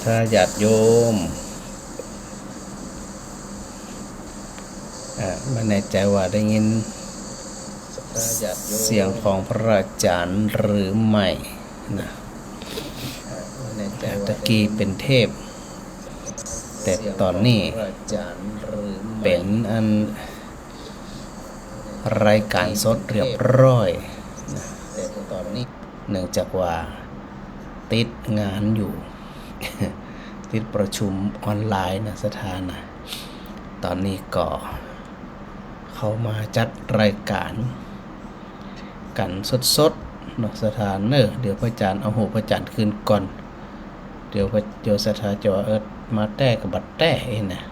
ถ้าญาติโยมไม่แน่ใจว่าได้ยินเสียงของพระอาจารย์หรือไม่นะตะกี้เป็นเทพแต่ตอนนี้เป็นอันรายการสดเรียบร้อยนะเนื่องจากว่าติดงานอยู่ ติดประชุมออนไลน์นะสถานะตอนนี้ก็เข้ามาจัดรายการกันสดๆเนาะสถานเดี๋ยวพระอาจารย์เอาหูพระอาจารย์ขึ้นก่อนเดี๋ยวสถานจะว่ามาแต้กับบัดแต้เองนะ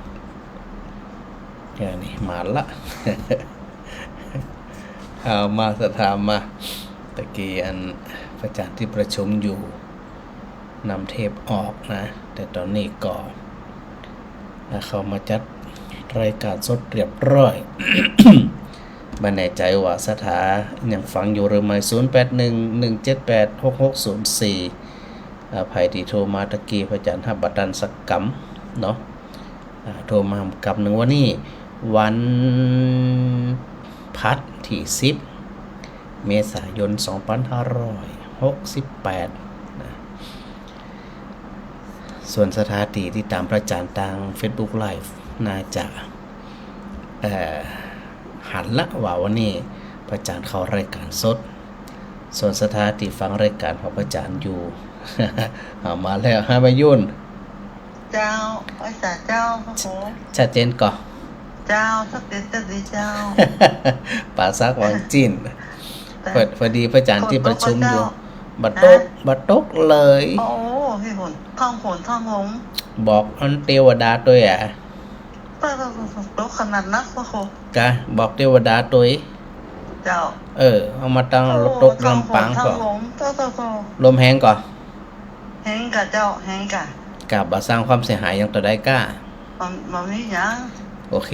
แค่นี้มาละ เอามาสถานมาตะกี้อันพระอาจารย์ที่ประชุมอยู่นำเทปออกนะแต่ตอนนี้ก็เข้ามาจัดรายการสดเรียบร้อย ไม่แน่ใจว่าสถายังฟังอยู่หรือไม่0811786604ภัยที่โทรมาตะกี้พระอาจารย์หับบัตรสักกำเนาะโทรมากำหนึ่งว่านี่วันพัดที่10เมษายน2568นะส่วนสถานีที่ตามพระอาจารย์ทาง Facebook Live น่าจะหันละว่าวันนี้พระอาจารย์เข้ารายการสดส่วนสถานีฟังรายการของพระอาจารย์อยู่ เอามาแล้วฮะมายุ่นเจ้าภาษาเจ้าพระโหชัดเจนก่อนเจ้าสักเด็ดดีเจ้า ป่าซักหวังจินพอดีพระอาจารย์ที่ประชุมอยู่บัดตกเลยโอ้พี่ผลท่องผลท่องหงบอกอันเทวดาตัวตกขนาดนักพระโหกะบอกเทวดาตัวเจ้าเอามาตั้งรถตกลำปางก่อนลมแห้งก่อนแห้งกะเจ้าแห้งกะกับบ่สร้างความเสียหายอย่างต่อได้ก้ามันนี้ยังโอเค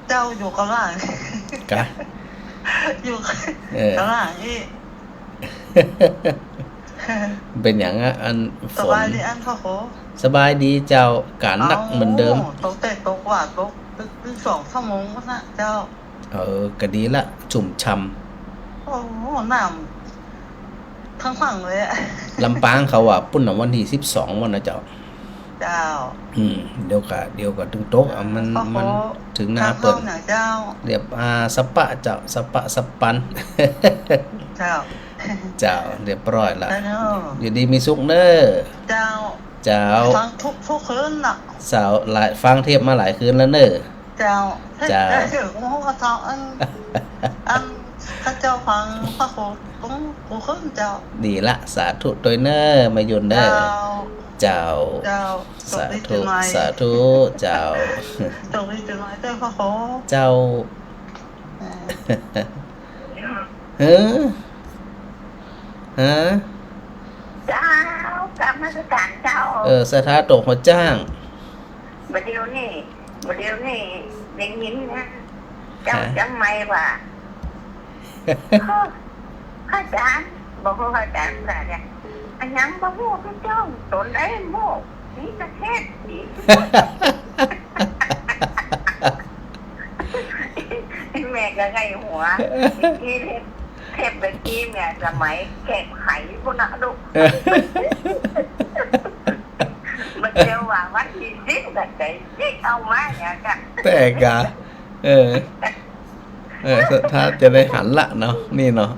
เจ้าอยู่กับหลานกะอยู่กับหลานนี่เป็นอย่างอันฝนสบายดีอันพระโหสบายดีเจ้าการนักเหมือนเดิมตกแต่ตกว่าตกตึก2 ชั่วโมงก็นะเจ้าก็ดีละจุ่มช่ำโอ้น้ำทั้งฝั่งเลยลำปางเขาว่าปุ่นวันที่12วันนะเจ้าเดี๋ยวก็ถึงโต๊ะมันถึงหน้าเปิดเรียบสปะเจ้าสปะสปันเจ้าเรียบร้อยละอยู่ดีมีสุขเน้อเจ้าฟังทุกคืนน่ะสาวหลายฟังเทปมาหลายคืนแล้วเน้อเจ้าโอ้ก็เจ้าอันถ้าเจ้าฟังพระโคต้องกูขึ้นเจ้าดีละสาธุโดยเน้อมายุนเน้อเจ้าสาธุเจ้าตรงนี้จะน้อยเจ้าพระโคเจ้าเจ้ากลับมาสถานเจ้าสถาตกหัวจ้างบัดเดี๋ยวนี้ได้ยินนะเจ้าจำไม่ว่าข้าจารย์บอกว่าข้าจารย์ว่าเนี่ยอันยังบ่โม่พี่เจ้าตนได้โม่นี่ประเทศนี่แม่ก็ไงหัวที่เทพเป็นทีมเนี่ยสมัยแข่งไข่พวกนั้นลูกมันเดียวว่าวันที่10แต่ใจยิ่งเอามาเนี่ยกันแต่กะถ้าจะได้หันละเนาะนี่เนาะ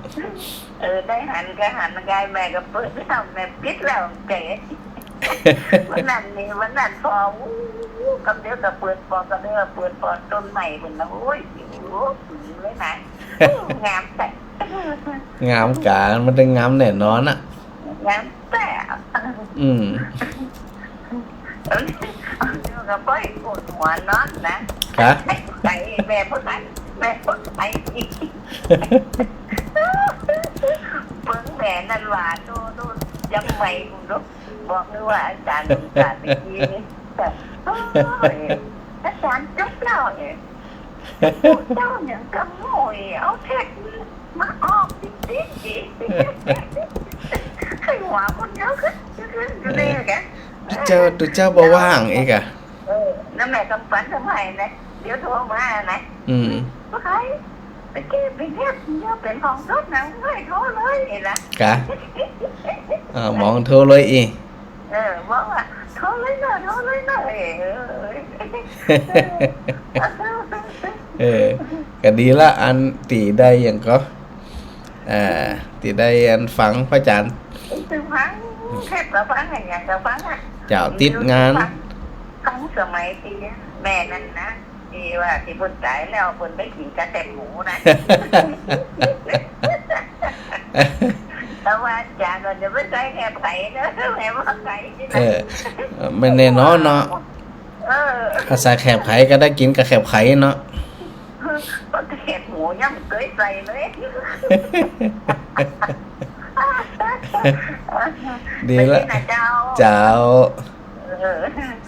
ได้หันก็หันกายแม่ก็เปิดแล้วแม่ปิดแล้วเก๋วันนั้นพอกำเดียวกับเปิดปอก็เด้อเปิดปอต้นใหม่เป็นนะโอ้ยโอ้เลยนะงามแต่งามกะมันเป็นงามแน่นอนอ่ะงามแต่ก็ไปปวดหัวนอนนะครับไก่แม่พูดไอ้อีกเพิ่งแม่นั่นว่าดูยังไม่คุณลูกบอกเลยว่าอาจารย์ไปยีนี่แต่อาจารย์จุ๊บแล้วเนี่ยเจ้าอย่างกำมวยเอาเทคมาออกจริงให้หัวคนเยอะขึ้นอยู่นี่แก เจ้าบ่ว่างอีกอ่ะ แล้วแม่กำปั้นทำไมนะเดี๋ยวโทรมานะว่าใครไปเก็บไปเรียกเป็นของรถนะไม่โทรเลยนะ กะมองโทรเลยอี บอกว่าโทรเลยนะก็ดีละอันตีได้อย่างก็ตีได้อันฟังพระอาจารย์ từ phán thép cả phán này nhà cả phán á เจ้าติดงาน không sợ mày thì mẹ nên á thìว่าที่คนตายแล้วคนไปกินกระเต็มหมูนะแต่ว่าจานเราจะไม่ใช่แค่ไข่นะแม่ว่าไข่ไม่แน่นอนเนาะภาษาแคบไข่ก็ได้กินกับแคบไข่เนาะก็แคบหมูย่ำเกยใส่เลยดีละเจ้า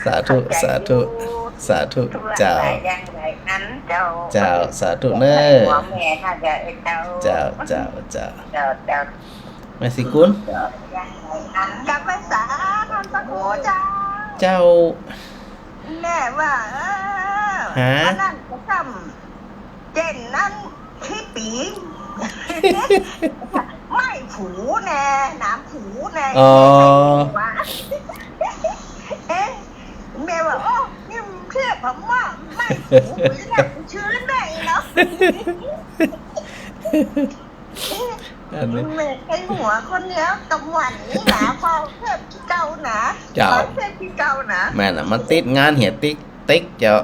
สาธุเจ้าเจ้าสาธุเน้อเจ้าแม่สิคุณกับภาษาทำสักหัวเจ้าแน่ว่านั่นก็ทำเจนนั่นขี้ปีไม่ผูแน่น้ำผูแน่แม่ว่าโอ้นี่เทียบผมว่าไม่ผูเนี่ยชื้นได้เนาะแม่ไอหัวคนเนี้ยกำหวันนี่หนาพอเทียบที่เก่าหนาเทียบที่เก่าหนาแม่น่ะมันติดงานเหี่ยติ๊กเจ้า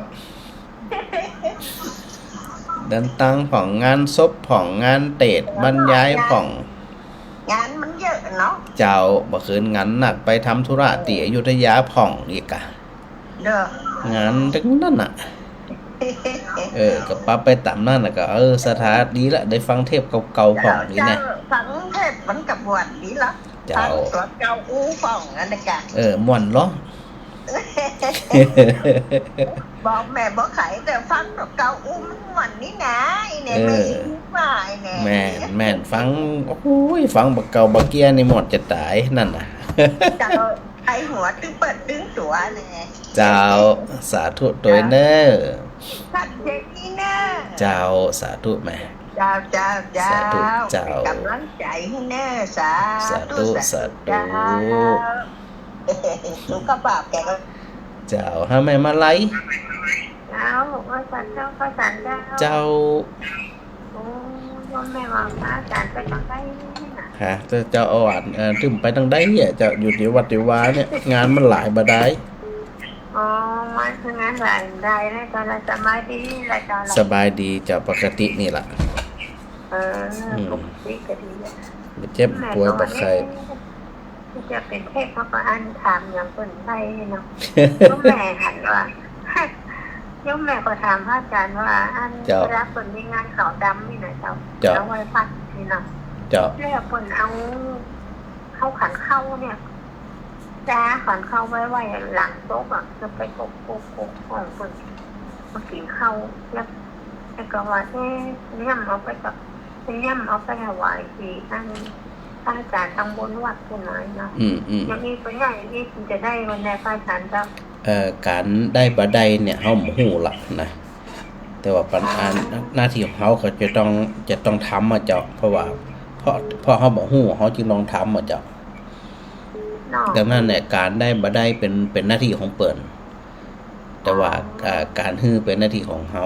เดินตังผ่องงานซบผ่องงานเตดบรรยายผ่องงานมันเยอะเนาะเจ้าบ่คืนงานหนักไปทำธุระที่อยุธยาผ่องอีกอะงานทั้งนั้นน่ะก็ปั๊บไปตามนั่นน่ะก็สถานดีละได้ฟังเทปเก่าๆผ่องนี่แน่ฟังเทปมันกับหวานดีละเจ้าตัวเก่าอู้ผ่องอันนี้กะม่วนล้อบอกแม่บอกไข่แต่ฟังตัวเก่าอู้มันม่วนนี่นะไอ้เนี่ยไม่ว่าไอ้เนี่ยแม่ฟังโอ้ยฟังบักเก่าบักเกียนี่หมดจะตายนั่นน่ะเจ้าไอหัวตึงเปิดตึงตัวเนี่ยเจ้าสาธุตัวเนอสัตว์เด็กนี่เนอเจ้าสาธุแม่เจ้ากำลังใจให้เนอสาธุสุขภาพแกก็เจ้าฮะแม่มาไล่เจ้าว่าสันเจ้าก็สันเจ้าโอ้แม่ว่าพระอาจารย์ไปทางใดฮะเจ้าอ่านถึงไปทางใดเนี่ยเจ้าอยู่ที่วัดที่วาเนี่ยงานมันหลายบ่ได้มันคืองานหลายได้แล้วตอนสบายดีแล้วตอนสบายดีเจ้าปกตินี่ล่ะปกติก็ดีเจ็บป่วยบ่ใครจะเป็นเทพพระอันถามอย่างคนไทยเนาะก็แม่หันว่าย่อมแม่ก็ถามพระอาจารย์ว่าอันเวลาคนมีงานขาวดำนี่นะเจ้าแล้วไว้พัดนี่เนาะแล้วคนเอาขันเข้าเนี่ยจ้าขันเข้าไว้หลังโต๊ะจะไปกบของคนมากินเข้าแล้วไอ้ก็ว่าเนี่ยเอาไปกับเนี่ยเอาไปถวายทีท่านอาจารย์ทำบนวัดผู้น้อยเนาะอย่างนี้เป็นอย่างนี้คุณจะได้วันในพระอาจารย์เจ้าการได้บ่ได้เนี่ยเฮาบ่ฮู้ล่ะนะแต่ว่าปัญหาหน้าที่ของเฮาก็จะต้องทำเจ้าเพราะว่าเพราะเฮาบ่ฮู้เฮาจึงต้องทำเจ้าดังนั้นเนี่ยการได้บ่ได้เป็นหน้าที่ของเปิ้นแต่ว่าการฮื้อเป็นหน้าที่ของเฮา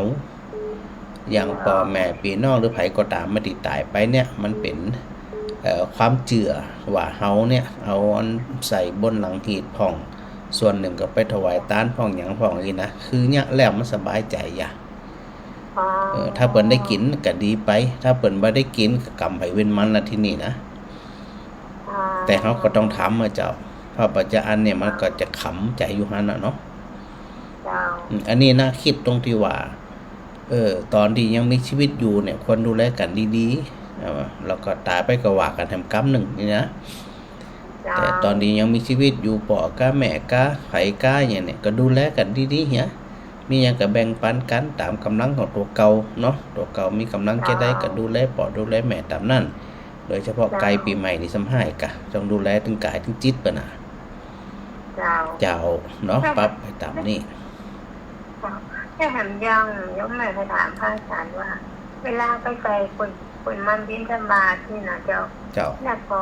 อย่างพ่อแม่พี่น้องหรือไผก็ตามมาที่ตายไปเนี่ยมันเป็นความเชื่อว่าเฮาเนี่ยเอาใส่บนหลังหีดผ่องส่วนหนึ่งก็ไปถวายทานผ่องหยังผ่องอีนะคือเนี่ยแล้วมันสบายใจอย่าถ้าเปิ้นได้กินก็ดีไปถ้าเปิ้นบ่ได้กินก็กรรมไผเว้นมันนะที่นี่นะแต่เฮาก็ต้องทำเจ้าเพราะปัจจุบันเนี่ยมันก็จะขำใจอยู่หั่นน่ะเนาะอันนี้นะคิดตรงที่ว่าตอนที่ยังมีชีวิตอยู่เนี่ยควรดูแลกันดีๆแล้วก็ตายไปก็ว่ากันทำกรรมหนึ่งนี่นะแต่ตอนนี้ยังมีชีวิตอยู่พ่อก้าแม่ก้าไผก้าอย่างเนี่ยก็ดูแลกันดีๆเหี้ยมีหยังก็แบ่งปันกันตามกำลังของตัวเก่าเนาะตัวเก่ามีกำลังจะได้ก็ดูแลพ่อดูแลแม่ตามนั้นโดยเฉพาะไกลปีใหม่นี่สำหายกะต้องดูแลถึงกายถึงจิตปะนะ เจ้า เจ้าเนาะปรับไปตามนี้ แค่แถมยังยกแม่ไปถามพระอาจารย์ว่า เวลาไปไกลคนมันบินธบาตนี่นะเจ้า เจ้า แล้วก็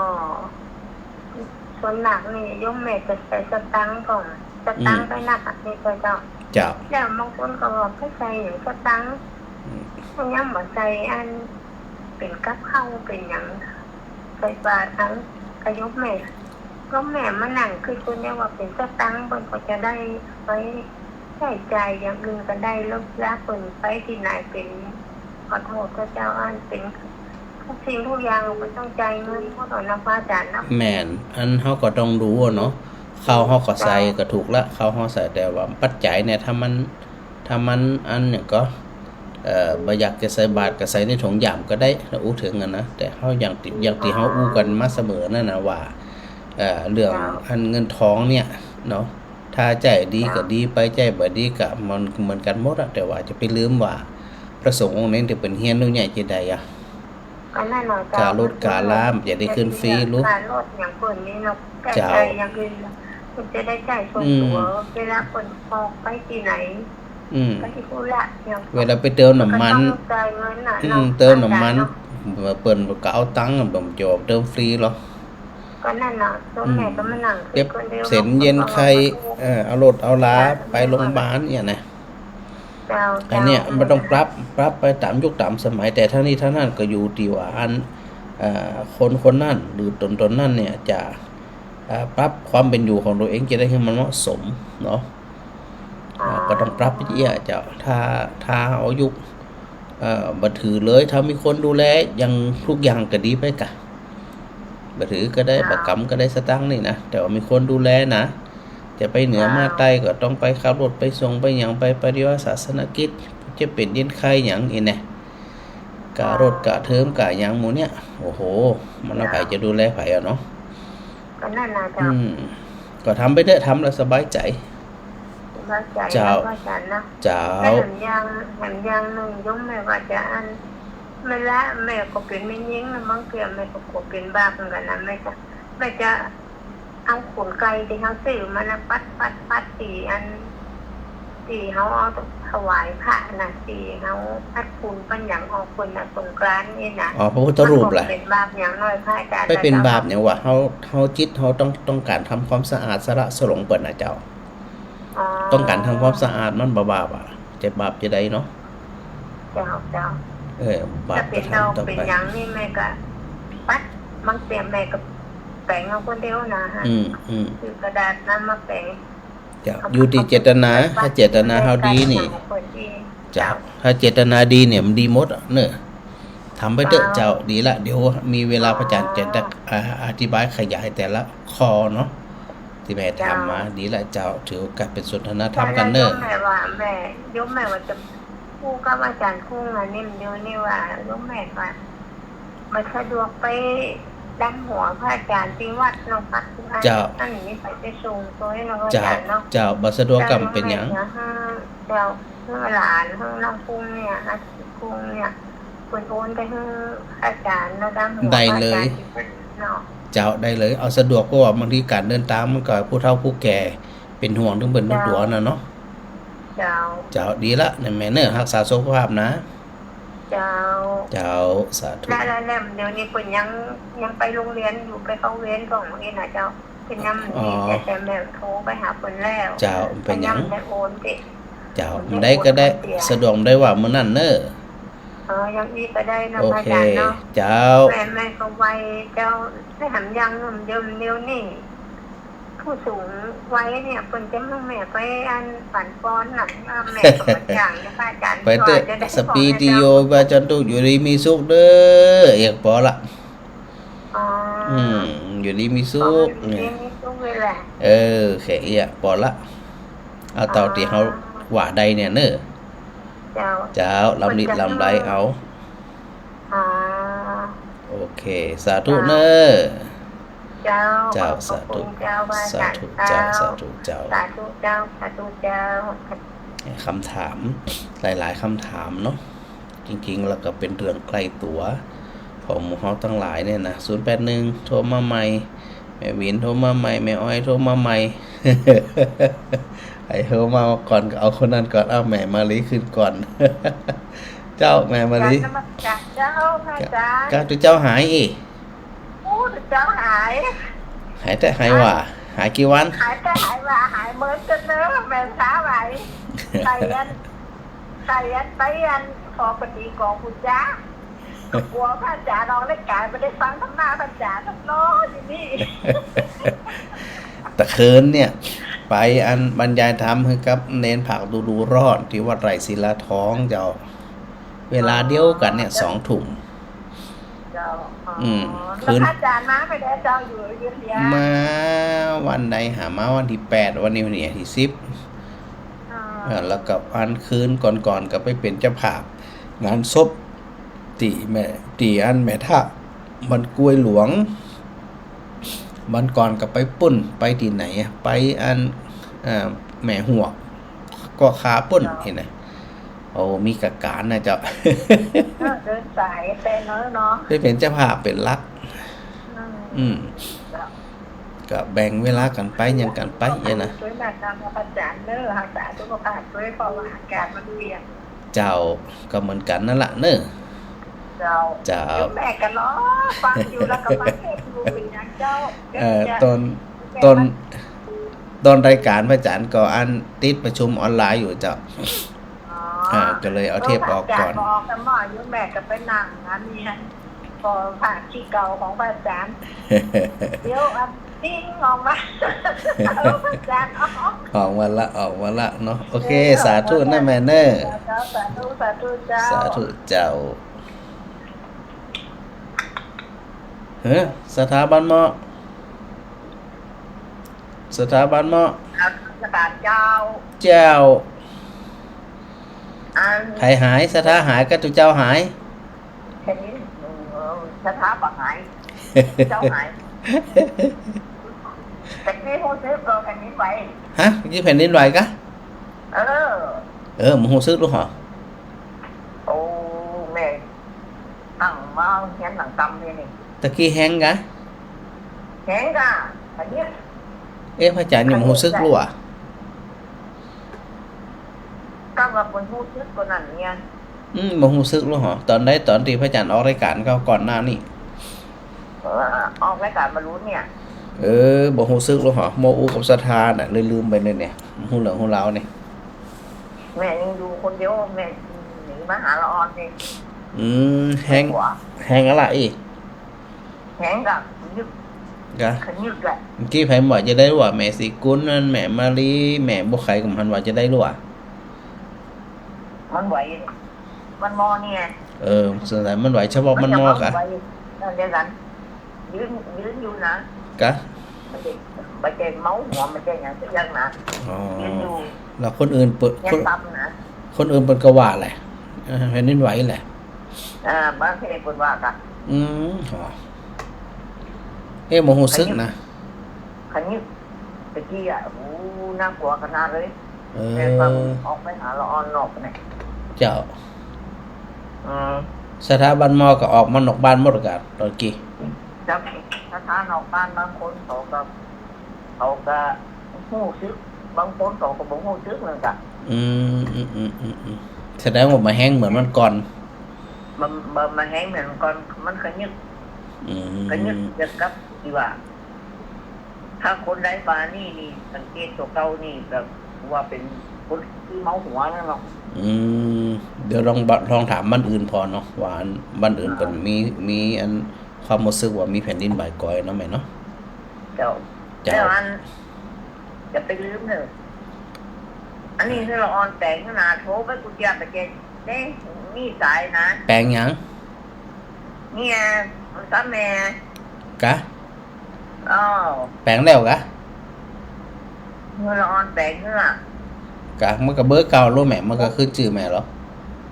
ส่วนหนักนี่ยกแม่จะใส่สตังค์ก่อนสตังค์ไปหนักนี่ก็เจ้า เจ้า แล้วบางคนก็บอกให้ใส่อย่างสตังค์พวกนี้เหมือนใส่อันเป็นกับข้าวเป็นอย่างใส่บาตรทั้งกระยกแม่ก็แม่มานั่งคือคนนี้ว่าเป็นสตังค์บนก็จะได้ไว้ใช้จ่ายอย่างอื่นก็ได้ลดละผลไปที่ไหนเป็นขอโทษพระเจ้าอันเป็นทุกสิ่งทุกอย่างก็ต้องใจเงินเพราะตอนนับพระอาจารย์นับ แม่นอันเฮาก็ต้องรู้เนาะข้าวเฮาก็ใส่ก็ถูกละข้าวเฮาใส่แต่ว่าปัจจัยเนี่ยถ้ามันอันเนี่ยก็บ่อยากจะใส่บาตรก็ใส่ในถุงยามก็ได้ถ้าอู้ถึงนะแต่เฮาอย่างที่เฮาอู้กันมาเสมอนั่นน่ะว่าเรื่องอันเงินทองเนี่ยเนาะถ้าใจดีก็ดีไปใจบ่ดีก็มันเหมือนกันหมดอะแต่ว่าจะไปลืมว่าพระสงฆ์องค์นี้ที่เป็นเฮียนนู่นใหญ่จิใดอะ ก็แน่นอน การลดการล่ามอย่าได้ขึ้นฟรีรู้ การลดอย่างคนนี้เนาะแต่ใจอย่างอื่นคุณจะได้ใจส่วนตัวเวลาคนออกไปที่ไหนก็ที่พูดละอย่าง เวลาไปเติมน้ำมัน จ่ายเงินน่ะ เติมน้ำมันเปิ้นก็เอาตังค์บ่จอบเติมฟรีหรอ ก็นั่นน่ะตัวแม่ก็มานั่ง เก็บเส้นเย็นไข่เอารถเอาลาไปโรงพยาบาลเนี่ยนะอันเนี้ยมันต้องปรับไปตามยุคตามสมัยแต่ทั้งนี้ทั้งนั้นก็อยู่ที่ว่าอันคนนั้นหรือตนนั้นเนี่ยจะปรับความเป็นอยู่ของตัวเองจะได้ให้มันเหมาะสมเนาะก็ต้องปรับไปเยอะเจ้าถ้าเอายุคบ่ถือเลยถ้ามีคนดูแลอย่างทุกอย่างก็ดีไปกะบ่ถือก็ได้ประกำก็ได้สตังค์นี่นะแต่ว่ามีคนดูแลนะจะไปเหนือมาใต้ก็ต้องไปขับรถไปส่งไปหยังไปปฏิบัติศาสนกิจจะเป็นเย็นไข้หยังอีแน่กะรถกะเทิมกะหยังหมู่เนี่ยโอ้โหมันเอาไผจะดูแลไผอ่ะเนาะ ก็นั่นน่ะเจ้า ก็ทำไปเถอะทำแล้วสบายใจ เจ้าว่าฉันนะ เจ้า แม่เห็นยังหนึ่งยกแม่ว่าจะอันเวลาแม่ก็เป็นไม่ยิ่งนะบางเทีแม่ก็กลัวเป็นบ้าเหมือนกันนะแม่จะเอาขนไก่ที่เขาซื้อมานะปัดตีอันตีเขาเอาถวายพระนะตีเขาพัดคุณปัญญังออกคนนะสงกรานต์นี่นะ อ๋อพระพุทธรูปแหละ เป็นบาปอย่างน้อยพระอาจารย์ ไปเป็นบาปเนี่ยว่าเฮาจิตเฮาต้องการทำความสะอาดสละสลงเปิดนะเจ้าต้องการทำความสะอาดมันบาปอ่ะจะบาปจะได้เนาะ เจ้าบาป เป็ ก็ นเรา ทำต่อ เป็น ไป อย่างนี้แม่ก็ปัดบางเตียมแม่ก็แปลงเอาคนเดียวนะฮะคือกระดาษน้ำมาแปลง เจ้าอยู่ที่เจตนาถ้าเจตนาเฮาดีนี่เจ้าถ้าเจตนาดีเนี่ยมันดีหมดอ่ะเนอะทำไปเถอะเจ้าดีละเดี๋ยวมีเวลาพระอาจารย์จะอธิบายขยายแต่ละข้อเนาะที่แม่ทำมาดีละเจ้าถือโอกาสเป็นสนทนาธรรมกันเนอะ แม่ว่าจะคู่กับอาจารย์คู่งานนี่มันเดียวนี่ว่ายกแม่ว่ามันสะดวกไปดันหัวพระอาจารย์ที่วัดน้องพักอันนี้ไปส่งตัวให้น้องอาจารย์เนาะ เจ้าบ่สะดวกกรรมเป็นหยัง เจ้าเมื่อหลานเมื่อน้องกุ้งเนี่ยอาทิตย์กุ้งเนี่ยควรโอนไปให้อาจารย์แล้วดันหัว ได้เลยเจ้าได้เลยเอาสะดวกเพราะว่าบางทีการเดินตามมันก็ผู้เฒ่าผู้แก่เป็นห่วงทั้งเบิ่นทั้งตัวน่ะเนาะเจ้าดีละในแม่เนอรักษาสุขภาพนะเจ้าสาธุแล้วเดี๋ยวนี้คนยังไปโรงเรียนอยู่ไปเข้าเรียนของนี่นะเจ้าเป็นยังนี่แต่แม่โทรไปหาคนแล้วเจ้าเป็นยังได้โอนติเจ้าได้ก็ได้สะดวกได้ว่ามื้อนั้นเนอะยังอีก็ได้นะ โอ อา เค จารย์เนาะ เจ้าแม่ก็ไว้เจ้าได้หันยังหนุ่มเดิมเดียวนี่ผู้สูงไว้เนี่ยคนจะให้แม่ไปอันฝันป้อนหนังแม่ก็อย่างนี้พระอาจารย์ไปเถอะสปีติโยบาจันตุอยู่ดีมีสุขเด้อเอกพอละอยู่ดีมีสุขเนี่ยแค่อีพอละเอาเต่าที่เฮาว่าใดเนี่ยเนอะเจ้าลำนิดลำไรเอาโอเคสาธุเนอะเจ้าสาธุสาธุเจ้าสาธุเจ้าคำถามหลายๆคำถามเนาะจริงๆแล้วก็เป็นเรื่องใกล้ตัวของหมู่เฮาทั้งหลายเนี่ยนะ081โทรมาใหม่แม่วินโทรมาใหม่แม่อ้อยโทรมาใหม่ ไอ้เฮามาก่อนก็เอาคนนั้นก่อนเอาแม่มาลีขึ้นก่อน เจ้าแม่มาลี นมัสการเจ้าพระอาจารย์ ก็ตัวเจ้าหายอีก โอ้เจ้าหาย หายแต่หายว่าหายกี่วัน หายแต่หายว่าหายเมินกันเนอะแม่ช้าไหวใส่ยันไปยันพอปฏิกองคุณจ้ากลัวพระอาจารย์น้องเล็กกายไม่ได้ฟังทั้งหน้าพระอาจารย์ทั้งน้องอยู่นี่ ตะเคินเนี่ย ไปอันบรรยายธรรมให้กับเนนผักดูรอดที่วัดไร่ศิลาท้องเจ้า เวลาเดียวกันเนี่ย2 ทุ่ม เจ้า คืน แล้วพระอาจารย์มาไม่ได้เจ้าอยู่อยุธยา มาวันใดหามาวันที่8วันนี้วันที่10แล้วกับอันคืนก่อนๆก็ไปเป็นเจ้าภาพงานศพตีอันแม่ท่ามันกล้วยหลวงวันก่อนก็ไปปุ้นไปที่ไหนอะไปอันแม่หัวก็ขาปุ้นเห็นไหมโอ้มีกะการนะเจ้า เดินสายเป็นเนาะ ไปเป็นเจ้าภาพเป็นรัก ก็แบ่งเวลากันไปยังกันไปอย่างนะ ช่วยมาตามพระอาจารย์เนอะรักษาสุขภาพด้วยเพราะว่าอากาศมันเปลี่ยน เจ้าก็เหมือนกันนั่นแหละเนอะ เจ้าเดี๋ยวแม่กันเนาะฟังอยู่แล้วก็ฟังเทปดูเป็นอย่างเจ้า ตอนรายการพระอาจารย์ก็อันติดประชุมออนไลน์อยู่เจ้าก็เลยเอาเทปออกก่อน ออกแต่หมอยุ่แม่ก็ไปนั่งนะเนี่ยพอผ่านที่เก่าของพระอาจารย์เดี๋ยวติ้งออกมาพระอาจารย์ออกมาละเนาะโอเคสาธุนะแม่เนอร์สาธุเจ้า สาธุเจ้าสถาบันหมอสถาบันเจ้าใครหายสถาหายก็ตุเจ้าหายแค่นี้สถาบันหายเจ้าหายแต่ที่หูซึกเราแผ่นดินไหวฮะยี่แผ่นดินไหวกะมึงหูซึกรู้เหรอโอ้แม่ตั้งมาเห็นหนังกำเลยนี่ตะกี้แห้งกะอันนี้พระอาจารย์ยังหูซึกรู้อ่ะก็ว่าคนหูซึกคนนั้นเนี่ยมึงหูซึกรู้เหรอตอนที่พระอาจารย์ออกรายการเขาก่อนหน้านี่ออกรายการมารู้เนี่ยบ่ฮู้ซึกหรอหรอโมอูกับศรัทธาน่ะเลยลืมไปเลยเนี่ยฮู้เหลืองฮู้ลาวเนี่ยแม่ยังดูคนเดียวแม่หนีมาหาละออนเองแห้งอะไรอีกแห้งกับยึกขยึกแหละเมื่อกี้ไผบอกจะได้รู้ว่าแม่สีกุลนั่นแม่มาลีแม่บ่ไข่กับมันว่าจะได้รู้ว่ามันไหวมันมอเนี่ยสงสัยมันไหวเฉพาะมันมอกะนั่นเดียวกันยืนอยู่นะกะไม่ใช่เมาหัวไม่ใช่อย่างสักอย่างนะยืนอยู่แล้วคนอื่นเปิดคนอื่นเปิดกว่าแหละแผ่นดินไหวแหละบางทีเปิดว่ากันโมโหซึกนะขันยึกตะกี้โอ้น่ากลัวขนาดเลยแต่ฟังออกไปหาละออนนอกเนี่ยเจ้าสถาบันมอก็ออกมานอกบ้านหมดกันตอนกี้จับสถานนอกบ้านบางคนเขาก็หู้ซึกบางคนเขาก็บ่หู้ซึกเลยจ้ะแสดงว่ามาแห้งเหมือนมันก่อนมันมาแห้งเหมือนก่อนมันขยึกจะกับที่ว่าถ้าคนไร้ปลานี่สังเกตตัวเก่านี่แบบว่าเป็นคนที่เมาหัวนั่นหรอกเดี๋ยวลองถามบ้านอื่นพอเนาะว่าบ้านอื่นเป็นมีอันความรู้สึกว่ามีแผ่นดินไหวก่อยเนาะแม่เนาะเจ้าอันจะไปลืมเนอะอันนี้คือเราออนแต่งขนาดโทรไปกุญแจไปเจนนี่มีสายนะแปลงยังเนี่ยมันซ้ำแม่กะแปลงแล้วกะคือเราออนแต่งเนอะกะมันก็เบอร์เก่ารู้แม่มันก็ขึ้นชื่อแม่หรอโ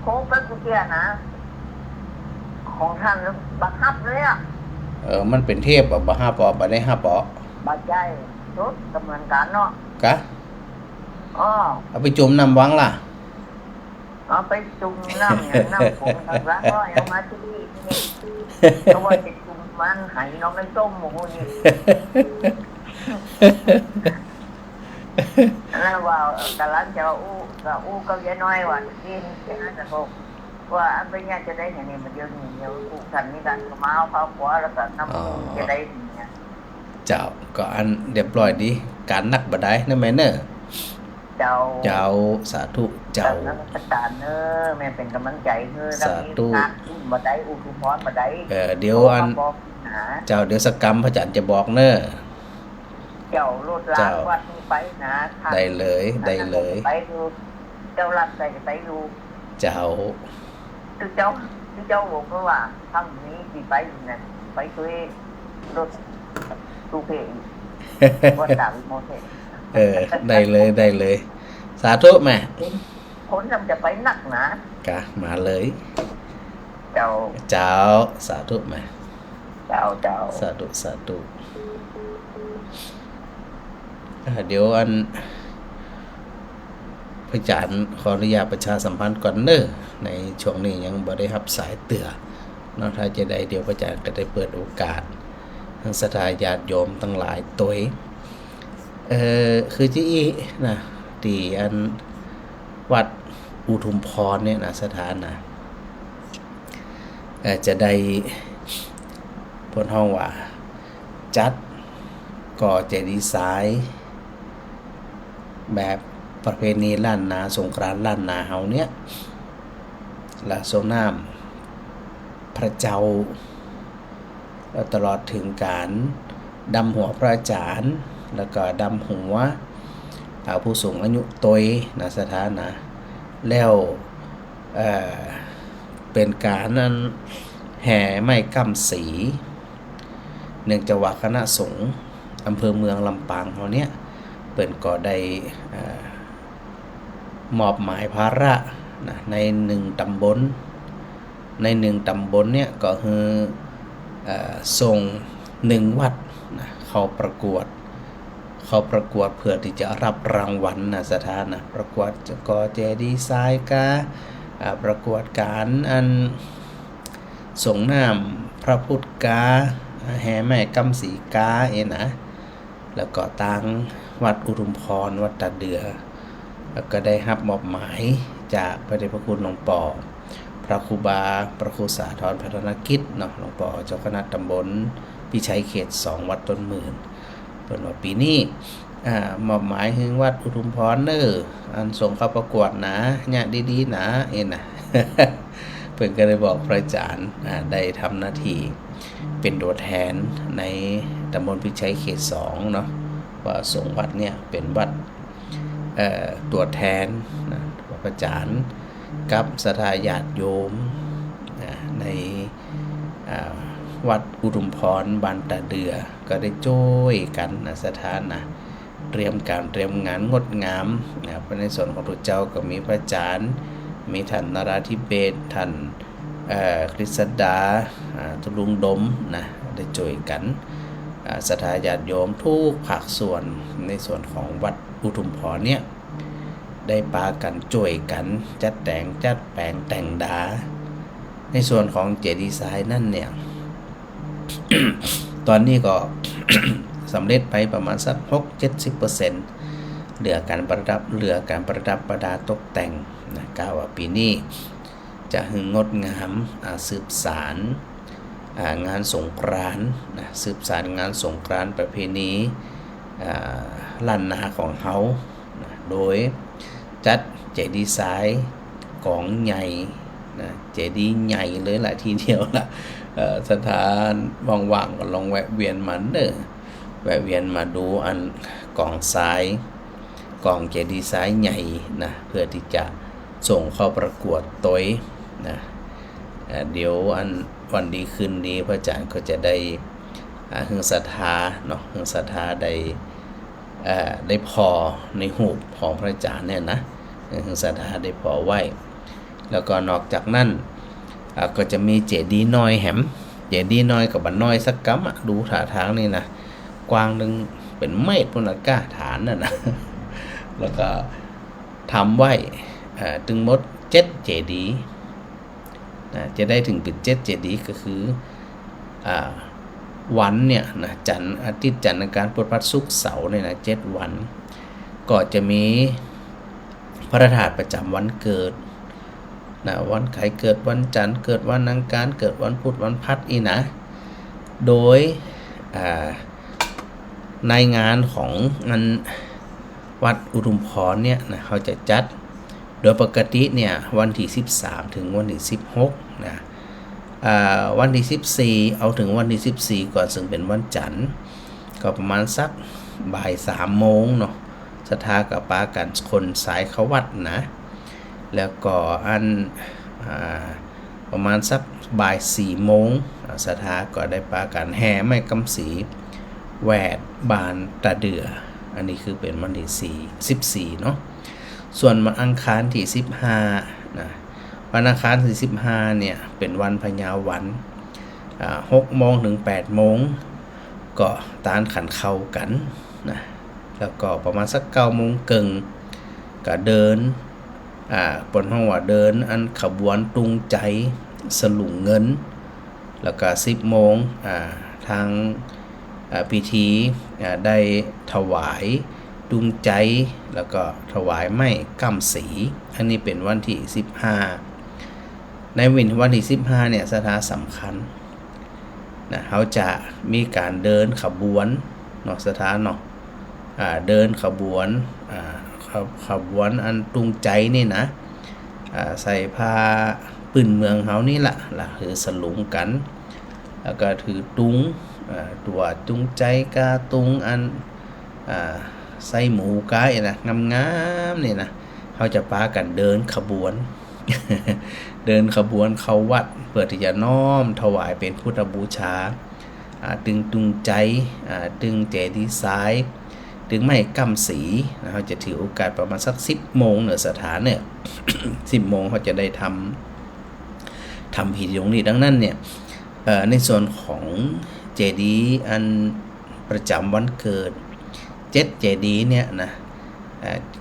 ค้ไปกุญแจนะของท่านบังคับเลยอ่ะมันเป็นเทพบังคับบ่ได้ฮับบ่บัดใจรถกำลังการเนาะกะเอาไปจุ่มน้ำวังล่ะเอาไปจุ่มน้ำอย่างน้ำผงน้ำร้านก็เอามาที่นี่เพราะว่าจะจุ่มมันหายน้องไม่ต้มหมูนี่ แล้วว่ากำลังจะอู้ก็ยายน้อยว่ากินแค่นั้นนะพวกว่าอันเป็นยังจะได้อย่างนี้มันเดียวนี่เดียวอู้กันนี่กันก็มาเอาขวาแล้วก็น้ำมูจะได้เนี่ย เจ้าก็อันเรียบร้อยดีการนักบ่ได้นะแม่เนอะเจ้าสาธุเจ้านักตาเนอะแม่เป็นกำลังใจเนอะสาธุบ่ได้อู้ทุพรบ่ได้เดี๋ยวอันเจ้าเดี๋ยวสักกรรมพระอาจารย์จะบอกเนอะเจ้าโลดลาวัดไปนะได้เลยไปดูเจ้ารับใส่ไปดูเจ้าเจ้าบอกว่าทำนี้ที่ไปนะไปช่วยรถตู้เพย์วัดดาวโมเทได้เลยสาธุแม่คนทำจะไปหนักนะกะมาเลยเจ้าสาธุแม่เจ้าสาธุเดี๋ยวอันพระอาจารย์ขออนุญาตประชาสัมพันธ์ก่อนเนอะในช่วงนี้ยังบ่ได้รับสายเตือนนอกถ้าจะได้เดี๋ยวพระอาจารย์ก็ได้เปิดโอกาสทั้งศรัทธาญาติโยมทั้งหลายตัวคือที่นะที่อันวัดอุทุมพรเนี่ยนะสถานนะจะได้พนห้องว่าจัดก่อเจดีย์ทรายแบบประเพณีล้านนาสงกรานต์ล้านนาเฮาเนี่ยและทรงน้ำพระเจ้าตลอดถึงการดำหัวพระอาจารย์แล้วก็ดำหัวผู้สูงอายุตยนะสถานะแล้วเป็นการนั้นแห่ไม้กำสีเนื่องจากว่าคณะสงฆ์อำเภอเมืองลำปางเขาเนี่ยเปิดก็ได้มอบหมายภาระนะใน1 ตำบลเนี่ยก็คือส่ง1 วัดนะเข้าประกวดเพื่อที่จะรับรางวัลนะสถานะประกวดก่อเจดีย์ทรายกาประกวดการอันส่งน้ำพระพุทธกาแห่แม่กำสีกานะแล้วก็ต่างวัดอุทุมพรวัดตาเดือแล้วก็ได้รับมอบหมายจากพระเดชพระคุณหลวงปู่พระครูบาพระครูสาธรพัฒนกิจเนาะหลวงปู่เจ้าคณะตำบลพิชัยเขต2วัดต้นหมื่นเปิดว่าปีนี้มอบหมายให้วัดอุทุมพรอันส่งเข้าประกวดนะเนี่ยดีๆนะนะเพิ่นก็ได้บอกพระอาจารย์ได้ทำหน้าที่เป็นตัวแทนในตำบลพิชัยเขต2เนาะว่าส่งวัดเนี่ยเป็นวัดตัวแทนนะพระอาจารย์กับศรัทธาญาติโยมในวัดอุทุมพรบ้านตาเดือก็ได้ช่วยกันนะสถานนะเตรียมงานงดงามนะในส่วนของพระเจ้าก็มีพระอาจารย์มีท่านนราธิเบศท่านกฤษดาทุลุงดมนะได้ช่วยกันศรัทธาญาติโยมทุกภาคส่วนในส่วนของวัดอุทุมพรเนี่ยได้ปากันช่วยกันจัดแปลงแต่งดาในส่วนของเจดีย์ทรายนั่นเนี่ย ตอนนี้ก็ สำเร็จไปประมาณสัก 60-70% เหลือการประดับประดาตกแต่งนะกล่าวว่าปีนี้จะหึงงดงามสืบสารงานสงกรานต์นะสืบสารงานสงกรานต์ประเพณีล้านนาของเฮานะโดยจัดเจดีย์ทรายกองใหญ่นะเจดีย์ใหญ่เลยล่ะทีเดียวล่ะสถานว่างๆก็ลองแวะเวียนมาดูอันกองทรายกองเจดีย์ทรายใหญ่นะเพื่อที่จะส่งเข้าประกวดตัวนะเดี๋ยวอันวันดีคืนดีพระอาจารย์ก็จะได้หึงศรัทธาเนาะหึงศรัทธาได้พอในหูปของพระอาจารย์เนี่ยนะหึงศรัทธาได้พอไว้แล้วก็นอกจากนั้นก็จะมีเจดีย์น้อยแหมเจดีย์น้อยกับบันน้อยสักกำดูท่าทางนี่นะกว้างนึงเป็นเมตรพุ่นละก้าฐานนะแล้วก็ทำไว้ถึงหมด7เจดีย์จะได้ถึงเป็น7เจดีย์ก็คือ วันเนี่ยนะจันทร์อาทิตย์จันทร์อังคารพุธพฤหัสศุกร์เสาร์เนี่ยนะ7 วันก็จะมีพระธาตุประจำวันเกิดนะวันไขเกิดวันจันทร์เกิดวันอังคารเกิดวันพุธวันพฤหัสอีนะโดยในงานของวัดอุทุมพรเนี่ยนะเขาจะจัดโดยปกติเนี่ยวันที่13ถึงวันที่16นะวันที่14เอาถึงวันที่14ก่อนซึ่งเป็นวันจันทร์ก็ประมาณสักบ่าย3 โมงเนาะศรัทธากับปากันคนสายเขาวัดนะแล้วก็ประมาณสักบ่าย4 โมงศรัทธาก็ได้ปากันแห่ไม้กำสีแหวดบานตะเดืออันนี้คือเป็นวันที่14เนาะส่วนวันอังคารที่15นะวันอังคารที่15เนี่ยเป็นวันพญาวัน6 โมงถึง 8 โมงก็ตานขันเข้ากันนะแล้วก็ประมาณสัก9 โมงเกิงก็เดินบนห้องว่าเดินขบวนตุงใจสลุงเงินแล้วก็10 โมงทางพิธีได้ถวายตุงใจแล้วก็ถวายไม้กำสีอันนี้เป็นวันที่15ในวันที่15เนี่ยสถานสำคัญนะเขาจะมีการเดินขบวนเนาะสถานเนาะเดินขบวนขบวนตุงใจนี่นะใส่ผ้าปืนเมืองเขานี่ละคือสลุงกันแล้วก็ถือตุงตัวตุงใจกาตุงใส่หมูกายนะงามๆนี่นะเขาจะพากันเดินขบวน เดินขบวนเข้าวัดเพื่อที่จะน้อมถวายเป็นพุทธบูชาตึงตุงใจตึงเจดีย์ซ้ายตึงไม้กำสีนะเขาจะถือโอกาสประมาณสัก10 โมงเหนือสถานเนี่ย 10 โมงเขาจะได้ทำพิธีตรงนี้ดังนั้นเนี่ยในส่วนของเจดีย์ประจำวันเกิด7 เจดีย์เนี่ยนะ